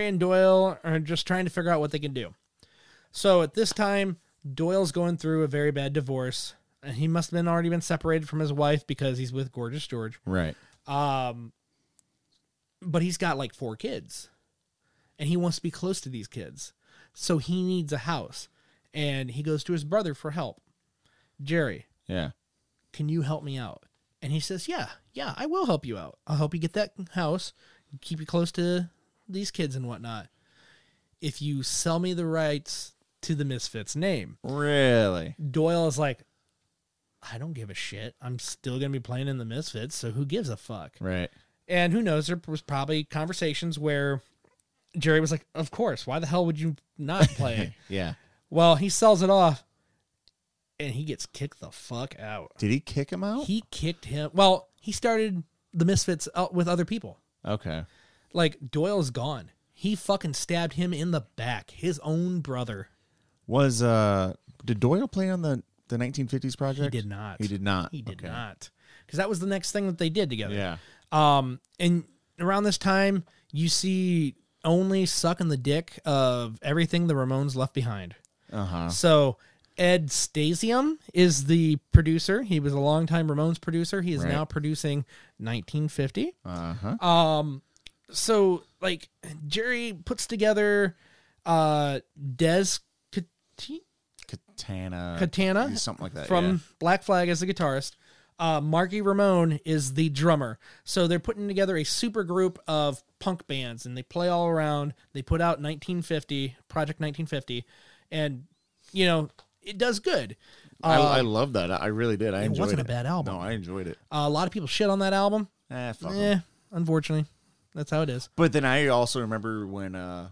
and Doyle are just trying to figure out what they can do. So at this time, Doyle's going through a very bad divorce. And he must have already been separated from his wife because he's with Gorgeous George. Right. But he's got like 4 kids. And he wants to be close to these kids. So he needs a house. And he goes to his brother for help. Jerry, Yeah. can you help me out? And he says, yeah, I will help you out. I'll help you get that house, keep you close to these kids and whatnot. If you sell me the rights to the Misfits name. Really? Doyle is like, I don't give a shit. I'm still going to be playing in the Misfits, so who gives a fuck? Right. And who knows, there was probably conversations where Jerry was like, of course, why the hell would you not play? Yeah. Well, he sells it off, and he gets kicked the fuck out. Did he kick him out? He kicked him. Well, he started the Misfits out with other people. Okay. Like, Doyle's gone. He fucking stabbed him in the back. His own brother. Did Doyle play on the 1950s project? He did not. He did not. He did Okay. not. Because that was the next thing that they did together. Yeah. And around this time, you see only sucking the dick of everything the Ramones left behind. Uh-huh. So Ed Stasium is the producer. He was a longtime Ramones producer. He is Right. now producing 1950. Uh-huh. So, like, Jerry puts together Des Katana something like that. from Black Flag as the guitarist. Marky Ramone is the drummer. So they're putting together a super group of punk bands, and they play all around. They put out Project 1950, and, you know, it does good. I love that. I really did. I enjoyed it. It wasn't a bad album. No, I enjoyed it. A lot of people shit on that album. Fuck 'em. Unfortunately. That's how it is. But then I also remember when the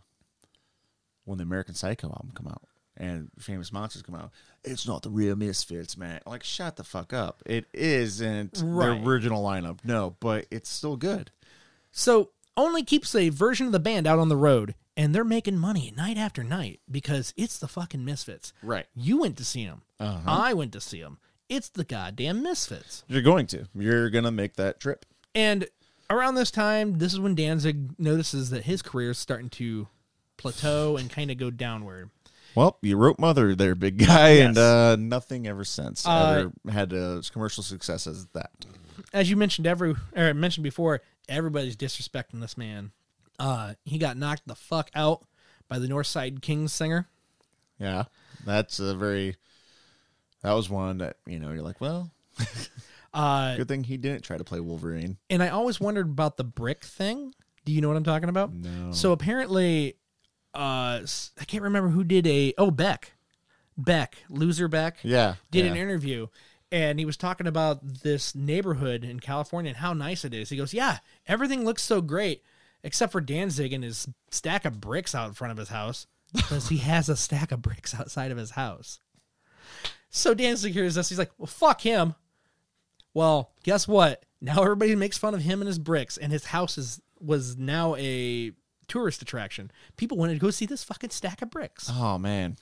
American Psycho album come out and Famous Monsters come out. It's not the real Misfits, man. Like, shut the fuck up. It isn't Right. the original lineup. No, but it's still good. So Only keeps a version of the band out on the road, and they're making money night after night because it's the fucking Misfits. Right. You went to see them. Uh-huh. I went to see them. It's the goddamn Misfits. You're going to. You're going to make that trip. And around this time, this is when Danzig notices that his career is starting to plateau and kind of go downward. Well, you wrote Mother there, big guy, Yes. and nothing ever since ever had a commercial success as that. as you mentioned mentioned before, everybody's disrespecting this man. He got knocked the fuck out by the Northside Kings singer. Yeah, that was one that, you're like, well, good thing he didn't try to play Wolverine. And I always wondered about the brick thing. Do you know what I'm talking about? No. So apparently, I can't remember who did Loser Beck. Yeah. Did an interview, and he was talking about this neighborhood in California and how nice it is. He goes, yeah, everything looks so great, except for Danzig and his stack of bricks out in front of his house, because he has a stack of bricks outside of his house. So Danzig hears this. He's like, well, fuck him. Well, guess what? Now everybody makes fun of him and his bricks, and his house was now a tourist attraction. People wanted to go see this fucking stack of bricks. Oh, man.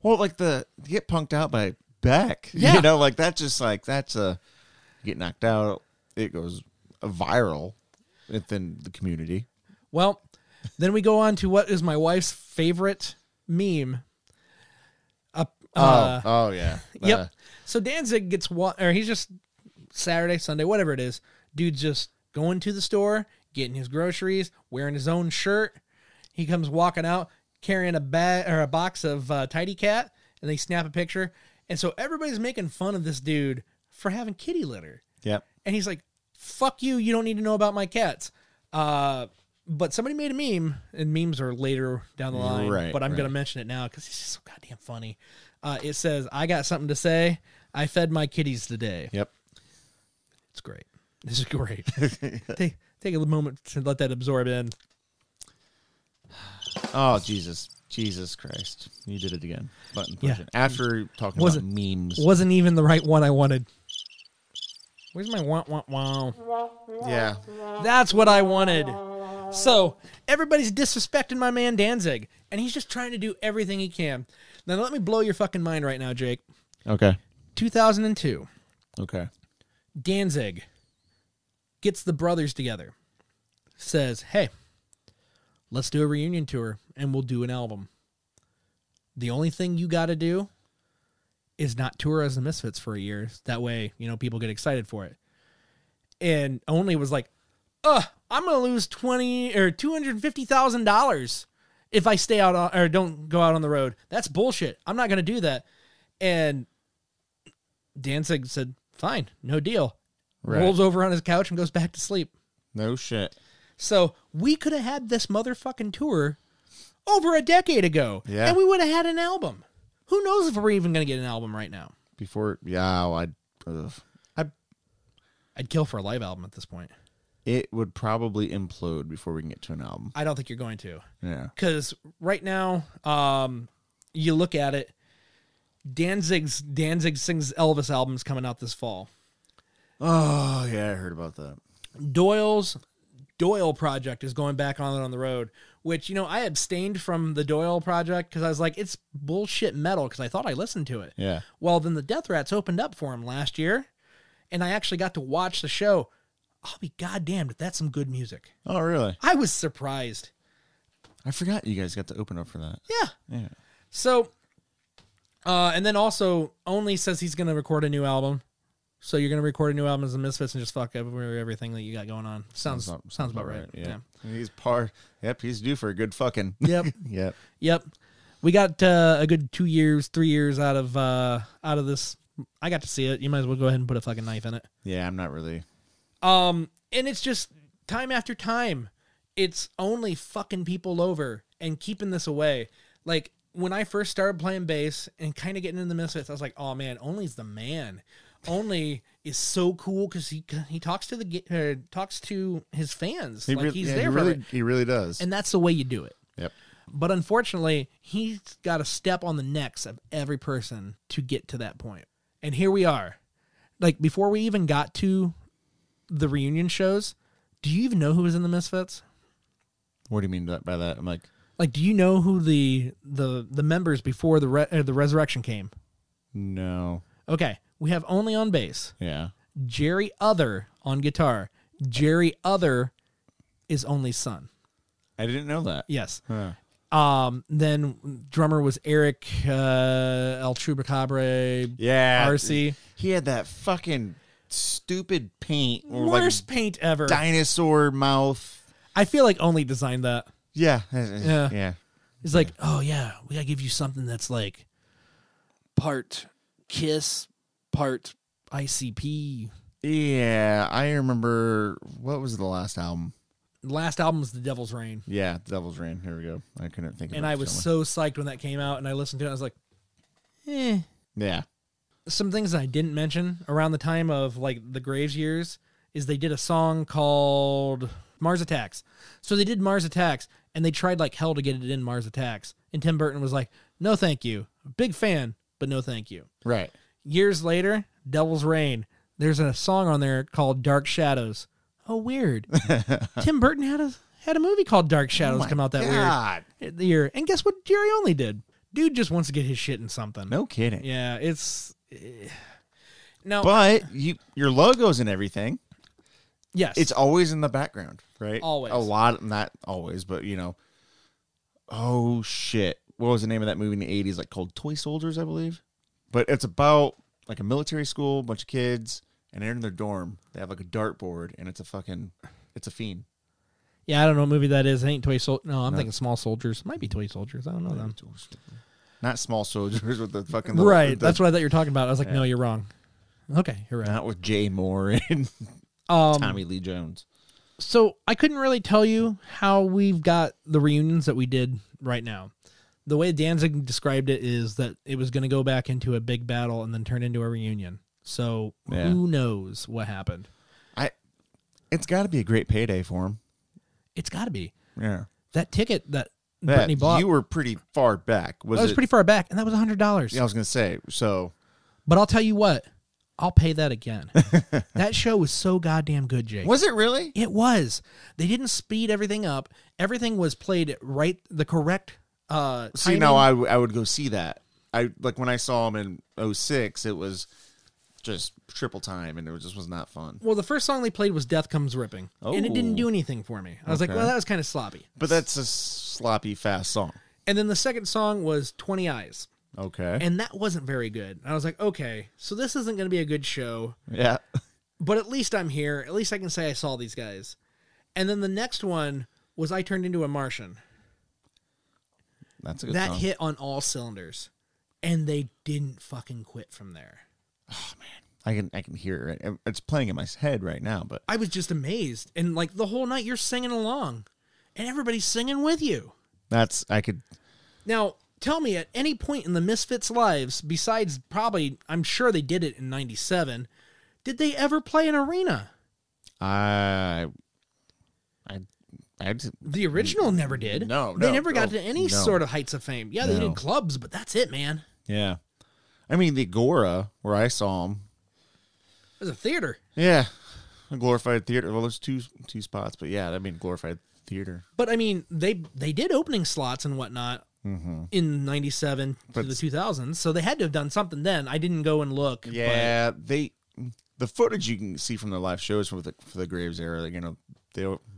Well, like to get punked out by Beck. Yeah. That's get knocked out. It goes viral within the community. Well, then we go on to what is my wife's favorite meme. Yeah. Yep. So Danzig he's just Saturday, Sunday, whatever it is. Dude's just going to the store, getting his groceries, wearing his own shirt. He comes walking out, carrying a bag or a box of Tidy Cat, and they snap a picture. And so everybody's making fun of this dude for having kitty litter. Yep. And he's like, fuck you, you don't need to know about my cats. But somebody made a meme, and memes are later down the line, right, but I'm going to mention it now because it's just so goddamn funny. It says, I got something to say. I fed my kitties today. Yep. It's great. This is great. Take a moment to let that absorb in. Oh, Jesus Christ. You did it again. Button pushing. Yeah. After talking about memes. Wasn't even the right one I wanted. Where's my wow? Yeah. That's what I wanted. So, everybody's disrespecting my man Danzig, and he's just trying to do everything he can. Now, let me blow your fucking mind right now, Jake. Okay. 2002. Okay. Danzig gets the brothers together. Says, hey, let's do a reunion tour, and we'll do an album. The only thing you got to do is not tour as the Misfits for a year. That way, people get excited for it. And Only was like, I'm going to lose $250,000 if I stay out or don't go out on the road. That's bullshit. I'm not going to do that. And Danzig said, fine, no deal. Right. Rolls over on his couch and goes back to sleep. No shit. So we could have had this motherfucking tour over a decade ago. Yeah. And we would have had an album. Who knows if we're even going to get an album right now? I'd kill for a live album at this point. It would probably implode before we can get to an album. I don't think you're going to. Yeah. Because right now, you look at it, Danzig sings Elvis albums coming out this fall. Oh, yeah, I heard about that. Doyle project is going back on the road, which, I abstained from the Doyle project because I was like, it's bullshit metal because I thought I listened to it. Yeah. Well, then the Death Rats opened up for him last year, and I actually got to watch the show. I'll be goddamned if that's some good music. Oh, really? I was surprised. I forgot you guys got to open up for that. Yeah. Yeah. So, and then also, Only says he's going to record a new album. So you're going to record a new album as the Misfits and just fuck everything that you got going on. Sounds about right. Yeah. He's due for a good fucking. Yep. Yep. We got a good 2 years, 3 years out of this. I got to see it. You might as well go ahead and put a fucking knife in it. Yeah, I'm not really. And it's just time after time, it's only fucking people over and keeping this away. Like when I first started playing bass and kind of getting into the Misfits, I was like, oh man, Only's the man. Only is so cool because he talks to his fans. He really does. And that's the way you do it. Yep. But unfortunately, he's got to step on the necks of every person to get to that point. And here we are. Like before we even got to the reunion shows, do you even know who was in the Misfits? What do you mean by that? I'm like, do you know who the members before the Resurrection came? No. Okay, we have Only on bass. Yeah. Jerry Other on guitar. Jerry Other is Only's son. I didn't know that. Yes. Huh. Then drummer was Eric El Chupacabra. Yeah. RC. He had that fucking stupid paint. Or Worst paint ever. Dinosaur mouth. I feel like Only designed that. Yeah. Yeah. It's like, oh yeah, we gotta give you something that's like part Kiss, part ICP. Yeah, I remember. What was the last album? The last album was The Devil's Reign. Yeah, Devil's Reign. Here we go. I couldn't think of it. And I was so psyched when that came out, and I listened to it. I was like, eh. Yeah. Some things I didn't mention around the time of like the Graves years is they did a song called Mars Attacks. So they did Mars Attacks, and they tried like hell to get it in Mars Attacks. And Tim Burton was like, no thank you. Big fan, but no thank you. Right. Years later, Devil's Reign. There's a song on there called Dark Shadows. Oh, weird. Tim Burton had a movie called Dark Shadows come out that weird year. And guess what Jerry Only did? Dude just wants to get his shit in something. No kidding. Yeah, it's... Now, but your logos and everything, yes. it's always in the background, right? Always. A lot, not always, but you know. Oh, shit. What was the name of that movie in the 80s? Like called Toy Soldiers, I believe. But it's about like a military school, a bunch of kids, and they're in their dorm. They have like a dartboard, and it's a fiend. Yeah, I don't know what movie that is. It ain't Toy Soldiers. No, I'm thinking Small Soldiers. Might be Toy Soldiers. I don't know them. Not Small Soldiers with the fucking... Right, that's what I thought you were talking about. I was like, no, you're wrong. Okay, you're right. Not with Jay Moore and Tommy Lee Jones. So I couldn't really tell you how we've got the reunions that we did right now. The way Danzig described it is that it was going to go back into a big battle and then turn into a reunion. So who knows what happened? It's got to be a great payday for him. It's got to be. Yeah. That ticket that Brittany bought. You were pretty far back. I was pretty far back, and that was $100. Yeah, I was going to say. So, but I'll tell you what. I'll pay that again. That show was so goddamn good, Jake. Was it really? It was. They didn't speed everything up. Everything was played the correct See, timing. now I would go see that. I like when I saw him in 2006, it was just triple time, and it just was not fun. Well, the first song they played was Death Comes Ripping, and it didn't do anything for me. I was like, well, that was kind of sloppy. But that's a sloppy, fast song. And then the second song was 20 Eyes. Okay. And that wasn't very good. I was like, okay, so this isn't going to be a good show. Yeah. But at least I'm here. At least I can say I saw these guys. And then the next one was I Turned Into a Martian. That's a good That song. hit on all cylinders. And they didn't fucking quit from there. Oh, man. I can hear it. It's playing in my head right now, but I was just amazed. And like the whole night you're singing along. And everybody's singing with you. Now, tell me, at any point in the Misfits' lives, besides probably, I'm sure they did it in 97, did they ever play an arena? The original never did. They never got to any sort of heights of fame. Yeah, they did clubs, but that's it, man. Yeah. I mean, the Agora, where I saw them. It was a theater. Yeah. A glorified theater. Well, there's two spots, but yeah, I mean, glorified theater. But I mean, they did opening slots and whatnot in 97 to the 2000s, so they had to have done something then. I didn't go and look. Yeah, the footage you can see from the live shows for the Graves era, you know,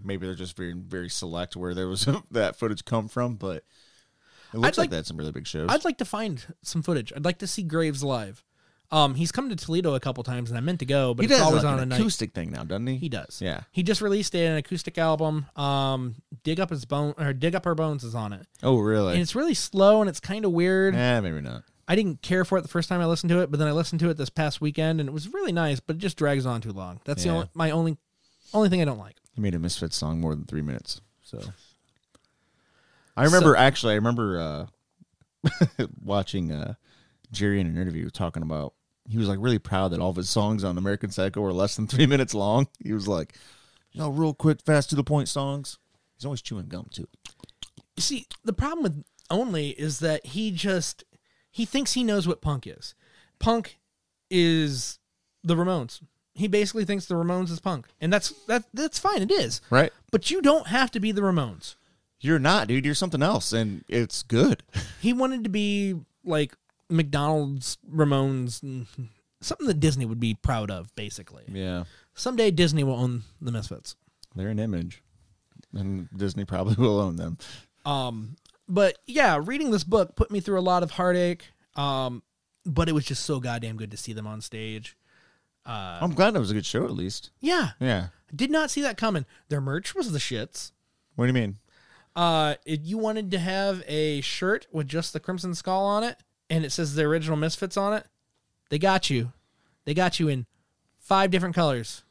maybe they're just very, very select where there was that footage come from, but it looks like they had some really big shows. I'd like to find some footage. I'd like to see Graves live. He's come to Toledo a couple times, and I meant to go, but it's always on a night. Acoustic thing now, doesn't he? He does. Yeah. He just released an acoustic album. Dig Up Our Bones is on it. Oh, really? And it's really slow and it's kind of weird. Maybe not. I didn't care for it the first time I listened to it, but then I listened to it this past weekend, and it was really nice, but it just drags on too long. That's the only thing I don't like. He made a Misfits song more than 3 minutes. So I remember watching Jerry in an interview talking about. He was like really proud that all of his songs on American Psycho were less than 3 minutes long. He was like, real quick, fast to the point songs. He's always chewing gum too. You see, the problem with Only is that he thinks he knows what punk is. Punk is the Ramones. He basically thinks the Ramones is punk. And that's fine, it is. Right. But you don't have to be the Ramones. You're not, dude. You're something else, and it's good. He wanted to be like McDonald's, Ramones, something that Disney would be proud of, basically. Yeah. Someday Disney will own the Misfits. They're an image, and Disney probably will own them. But yeah, reading this book put me through a lot of heartache. But it was just so goddamn good to see them on stage. I'm glad it was a good show, at least. Yeah. Yeah. Did not see that coming. Their merch was the shits. What do you mean? If you wanted to have a shirt with just the Crimson Skull on it, and it says the original Misfits on it, they got you. They got you in 5 different colors.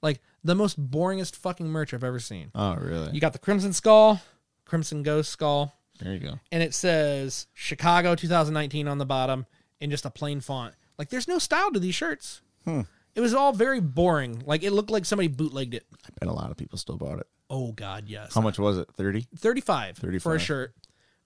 Like, the most boringest fucking merch I've ever seen. Oh, really? You got the Crimson Skull, Crimson Ghost Skull. There you go. And it says Chicago 2019 on the bottom in just a plain font. Like, there's no style to these shirts. It was all very boring. Like, it looked like somebody bootlegged it. I bet a lot of people still bought it. Oh, God, yes. How much was it? 30? 35 for a shirt.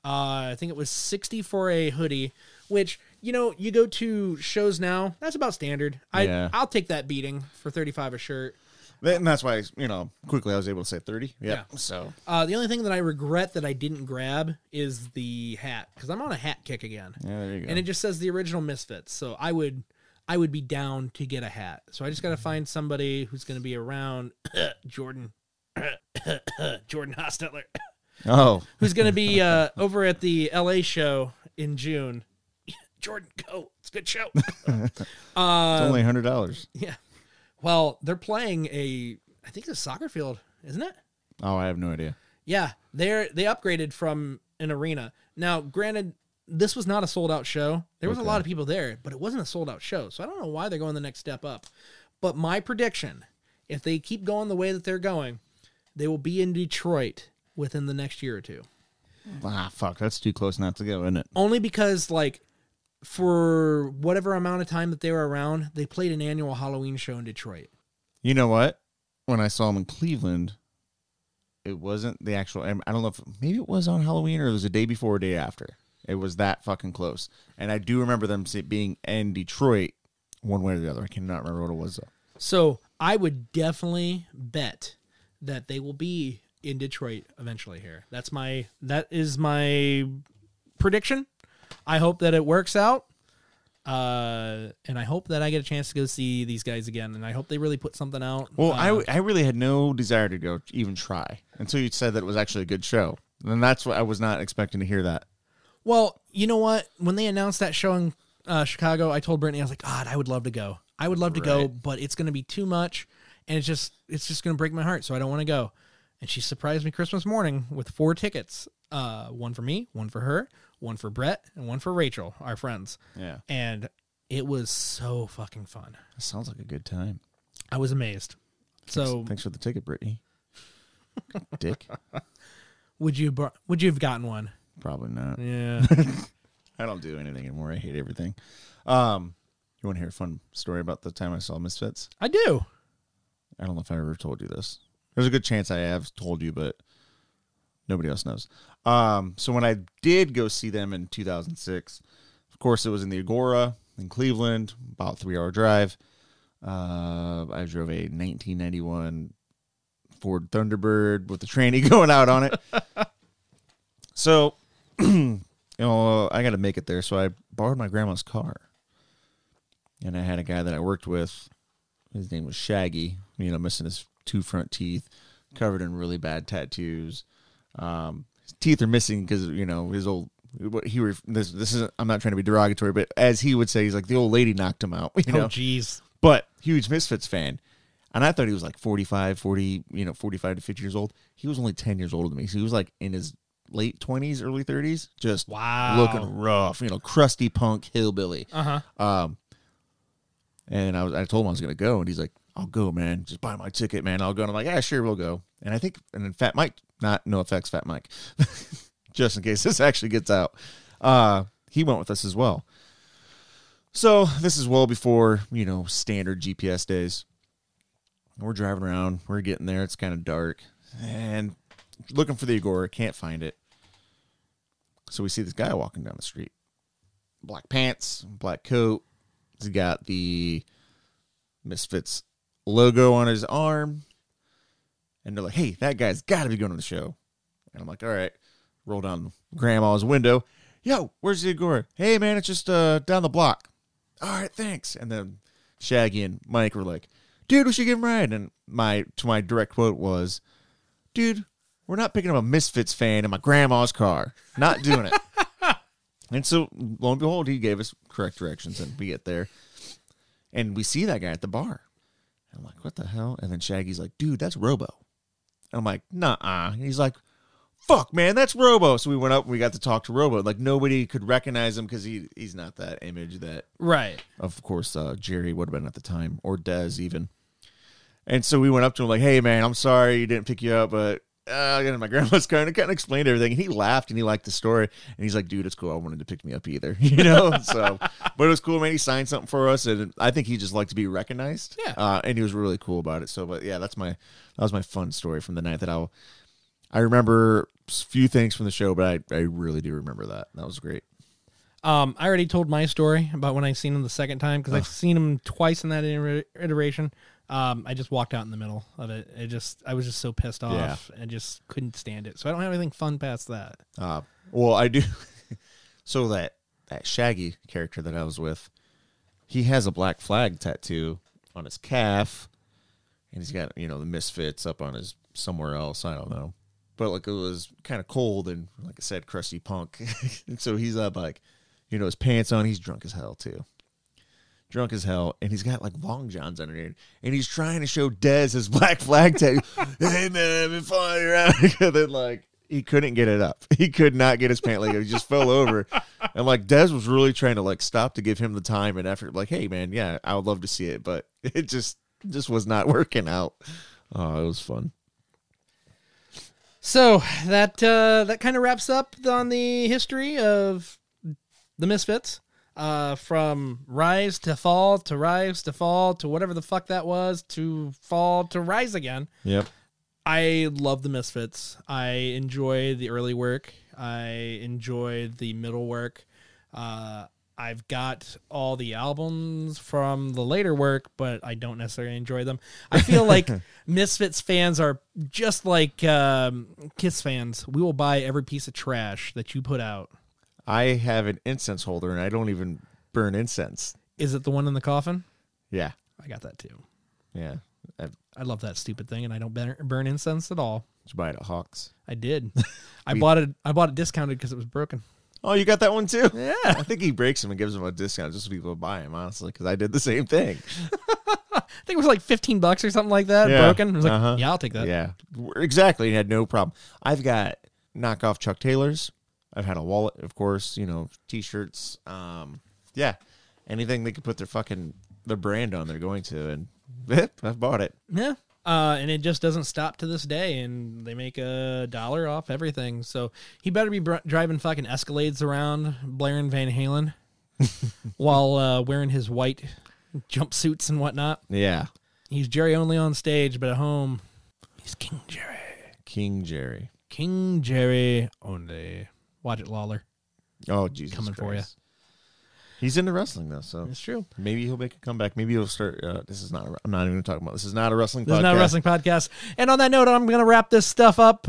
I think it was 60 for a hoodie, which, you know, you go to shows now, that's about standard. I'll take that beating for 35 a shirt. And that's why, you know, quickly I was able to say 30. Yeah. So the only thing that I regret that I didn't grab is the hat, because I'm on a hat kick again. Yeah, there you go. And it just says the original Misfits, so I would be down to get a hat. So I just got to find somebody who's going to be around Jordan Hostetler. Oh. Who's going to be over at the LA show in June. Jordan, go. It's a good show. It's only $100. Yeah. Well, they're playing I think it's a soccer field, isn't it? Oh, I have no idea. Yeah. They upgraded from an arena. Now, granted, this was not a sold-out show. There was a lot of people there, but it wasn't a sold-out show. So I don't know why they're going the next step up. But my prediction, if they keep going the way that they're going, they will be in Detroit within the next year or two. Ah, fuck. That's too close not to go, isn't it? Only because, like, for whatever amount of time that they were around, they played an annual Halloween show in Detroit. You know what? When I saw them in Cleveland, it wasn't the actual... I don't know if... Maybe it was on Halloween or it was a day before or day after. It was that fucking close. And I do remember them being in Detroit one way or the other. I cannot remember what it was, though. So I would definitely bet that they will be in Detroit eventually here. That is my prediction. I hope that it works out. And I hope that I get a chance to go see these guys again. And I hope they really put something out. Well, I really had no desire to go even try until you said that it was actually a good show. And that's what I was not expecting to hear that. Well, you know what? When they announced that show in Chicago, I told Brittany, I was like, God, I would love to go. I would love to go, but it's going to be too much. And it's just going to break my heart. So I don't want to go. And she surprised me Christmas morning with 4 tickets. One for me, one for her, one for Brett, and one for Rachel, our friends. Yeah. And it was so fucking fun. That sounds like a good time. I was amazed. So thanks for the ticket, Brittany. Dick. Would you have gotten one? Probably not. Yeah. I don't do anything anymore. I hate everything. You want to hear a fun story about the time I saw Misfits? I do. I don't know if I ever told you this. There's a good chance I have told you, but nobody else knows. So when I did go see them in 2006, of course, it was in the Agora in Cleveland, about a 3-hour drive. I drove a 1991 Ford Thunderbird with the tranny going out on it. So, I got to make it there. So I borrowed my grandma's car. And I had a guy that I worked with. His name was Shaggy, missing his 2 front teeth, covered in really bad tattoos. His teeth are missing because, his old... This isn't, I'm not trying to be derogatory, but as he would say, he's like, the old lady knocked him out. Oh, jeez. But huge Misfits fan. And I thought he was like 45 to 50 years old. He was only 10 years older than me. So he was like in his late 20s, early 30s. Just looking rough, crusty punk hillbilly. Uh-huh. And I told him I was going to go. And he's like, I'll go, man. Just buy my ticket, man. I'll go. And I'm like, yeah, sure, we'll go. And then Fat Mike, no offense, Fat Mike, just in case this actually gets out, he went with us as well. So this is well before, standard GPS days. We're driving around. We're getting there. It's kind of dark. And looking for the Agora. Can't find it. So we see this guy walking down the street. Black pants, black coat. He's got the Misfits logo on his arm. And they're like, hey, that guy's got to be going to the show. And I'm like, all right. Roll down Grandma's window. Yo, where's the Agora? Hey, man, it's just down the block. All right, thanks. And then Shaggy and Mike were like, dude, we should give him a ride. And my direct quote was, dude, we're not picking up a Misfits fan in my grandma's car. Not doing it. And so, lo and behold, he gave us correct directions, and we get there. And we see that guy at the bar. I'm like, what the hell? And then Shaggy's like, dude, that's Robo. And I'm like, nah. And he's like, fuck, man, that's Robo. So we went up and we got to talk to Robo. Like, nobody could recognize him because he's not that image that, right. of course, Jerry would have been at the time, or Dez even. And so we went up to him like, hey, man, I'm sorry you didn't pick you up, but I got in my grandma's car and kind of explained everything. And he laughed and he liked the story. And he's like, dude, it's cool. I wanted to pick me up either, So, but it was cool, man. He signed something for us, and I think he just liked to be recognized. Yeah. And he was really cool about it. So, but yeah, that was my fun story from the night that I remember a few things from the show, but I really do remember that. That was great. I already told my story about when I seen him the second time because I've seen him twice in that iteration. I just walked out in the middle of it. I was just so pissed off and just couldn't stand it. So I don't have anything fun past that. Well, I do. So that Shaggy character that I was with, he has a black flag tattoo on his calf, and he's got, the Misfits up on his somewhere else. I don't know. But like it was kind of cold and, like I said, crusty punk. And so he's up like, his pants on. He's drunk as hell too. Drunk as hell, and he's got like long johns underneath, and he's trying to show Dez his black flag tattoo. Hey man, I've been following you around. And then like he couldn't get it up. He could not get his pant leg. He just fell over, and like Dez was really trying to like stop to give him the time and effort. Like, hey man, yeah, I would love to see it, but it just was not working out. Oh, it was fun. So that kind of wraps up on the history of the Misfits. From rise to fall to rise to fall to whatever the fuck that was to fall to rise again. Yep. I love the Misfits. I enjoy the early work. I enjoy the middle work. I've got all the albums from the later work, but I don't necessarily enjoy them. I feel like Misfits fans are just like Kiss fans. We will buy every piece of trash that you put out. I have an incense holder, and I don't even burn incense. Is it the one in the coffin? Yeah. I got that too. Yeah. I love that stupid thing, and I don't burn incense at all. Did you buy it at Hawks? I did. I bought it discounted because it was broken. Oh, you got that one too? Yeah. I think he breaks them and gives them a discount just so people buy them, honestly, because I did the same thing. I think it was like $15 or something like that. Yeah. Broken. I was like, yeah, I'll take that. Yeah, exactly. He had no problem. I've got knockoff Chuck Taylors. I've had a wallet, of course, T-shirts. Yeah, anything they could put their brand on, they're going to, and I've bought it. Yeah, and it just doesn't stop to this day, and they make $1 off everything. So he better be driving fucking Escalades around, blaring Van Halen, while wearing his white jumpsuits and whatnot. Yeah, he's Jerry only on stage, but at home, he's King Jerry. King Jerry. King Jerry only. Watch it, Lawler. Oh, Jesus coming Christ. for you. He's into wrestling, though, so it's true. Maybe he'll make a comeback. Maybe he'll start. I'm not even talking about this. Is not a wrestling podcast. This is not a wrestling podcast. And on that note, I'm going to wrap this stuff up.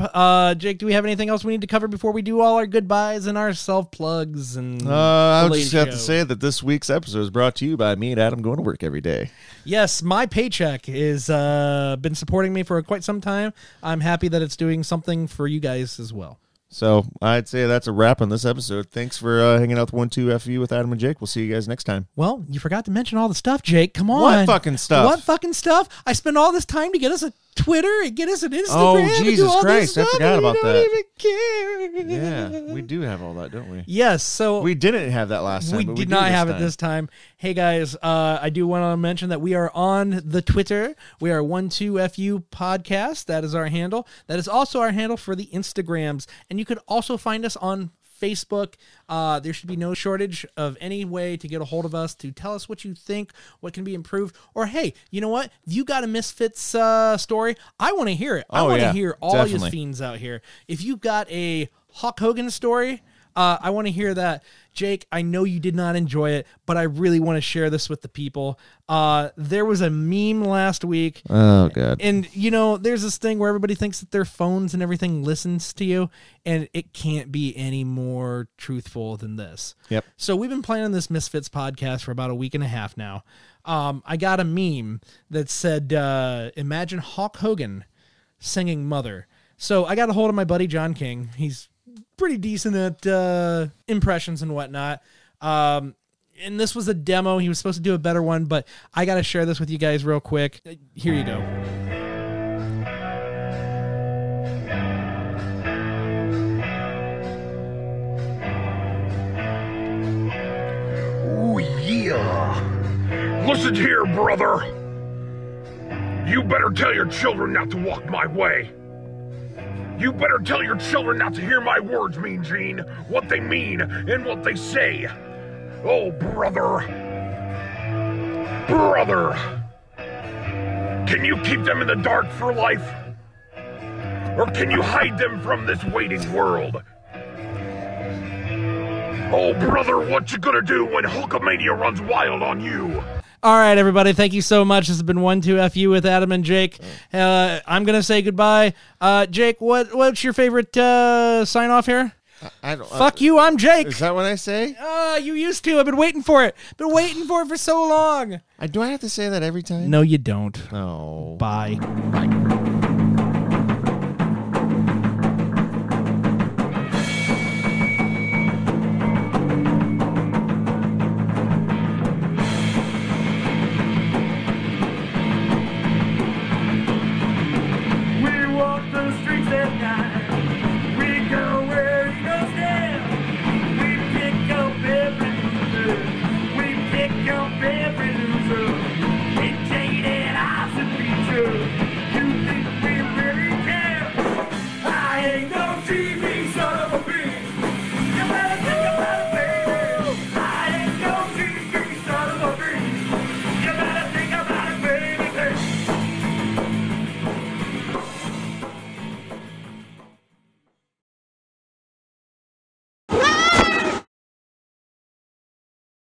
Jake, do we have anything else we need to cover before we do all our goodbyes and our self-plugs? And I would just have to say that this week's episode is brought to you by me and Adam going to work every day. Yes, my paycheck is been supporting me for quite some time. I'm happy that it's doing something for you guys as well. So I'd say that's a wrap on this episode. Thanks for hanging out with 1-2-FU with Adam and Jake. We'll see you guys next time. Well, you forgot to mention all the stuff, Jake. Come on. What fucking stuff? What fucking stuff? I spent all this time to get us a Twitter and get us an Instagram. Oh, Jesus Christ. I forgot about that. Don't even care. Yeah, we do have all that, don't we? Yes. So we didn't have that last time. We did not have it this time. Hey, guys, I do want to mention that we are on the Twitter. We are 12FU Podcast. That is our handle. That is also our handle for the Instagrams. And you could also find us on Facebook. There should be no shortage of any way to get a hold of us to tell us what you think, what can be improved, or hey, you know what? You got a Misfits story? I want to hear it. I want to hear all you fiends out here. If you got a Hulk Hogan story, I want to hear that. Jake, I know you did not enjoy it, but I really want to share this with the people. There was a meme last week. Oh, God. And, there's this thing where everybody thinks that their phones and everything listens to you, and it can't be any more truthful than this. Yep. So we've been planning this Misfits podcast for about a week and a half now. I got a meme that said, imagine Hulk Hogan singing Mother. So I got a hold of my buddy John King. He's pretty decent at impressions and whatnot. and this was a demo. He was supposed to do a better one, but I got to share this with you guys real quick. Here you go. Oh, yeah. Listen here, brother. You better tell your children not to walk my way. You better tell your children not to hear my words, Mean Gene, what they mean and what they say. Oh, brother. Brother. Can you keep them in the dark for life? Or can you hide them from this waiting world? Oh, brother, what you gonna do when Hulkamania runs wild on you? All right, everybody. Thank you so much. This has been 12FU with Adam and Jake. I'm going to say goodbye. Jake, what's your favorite sign off here? I don't. Fuck you, I'm Jake. Is that what I say? You used to. I've been waiting for it. Been waiting for it for so long. Do I have to say that every time? No, you don't. No. Bye. Bye.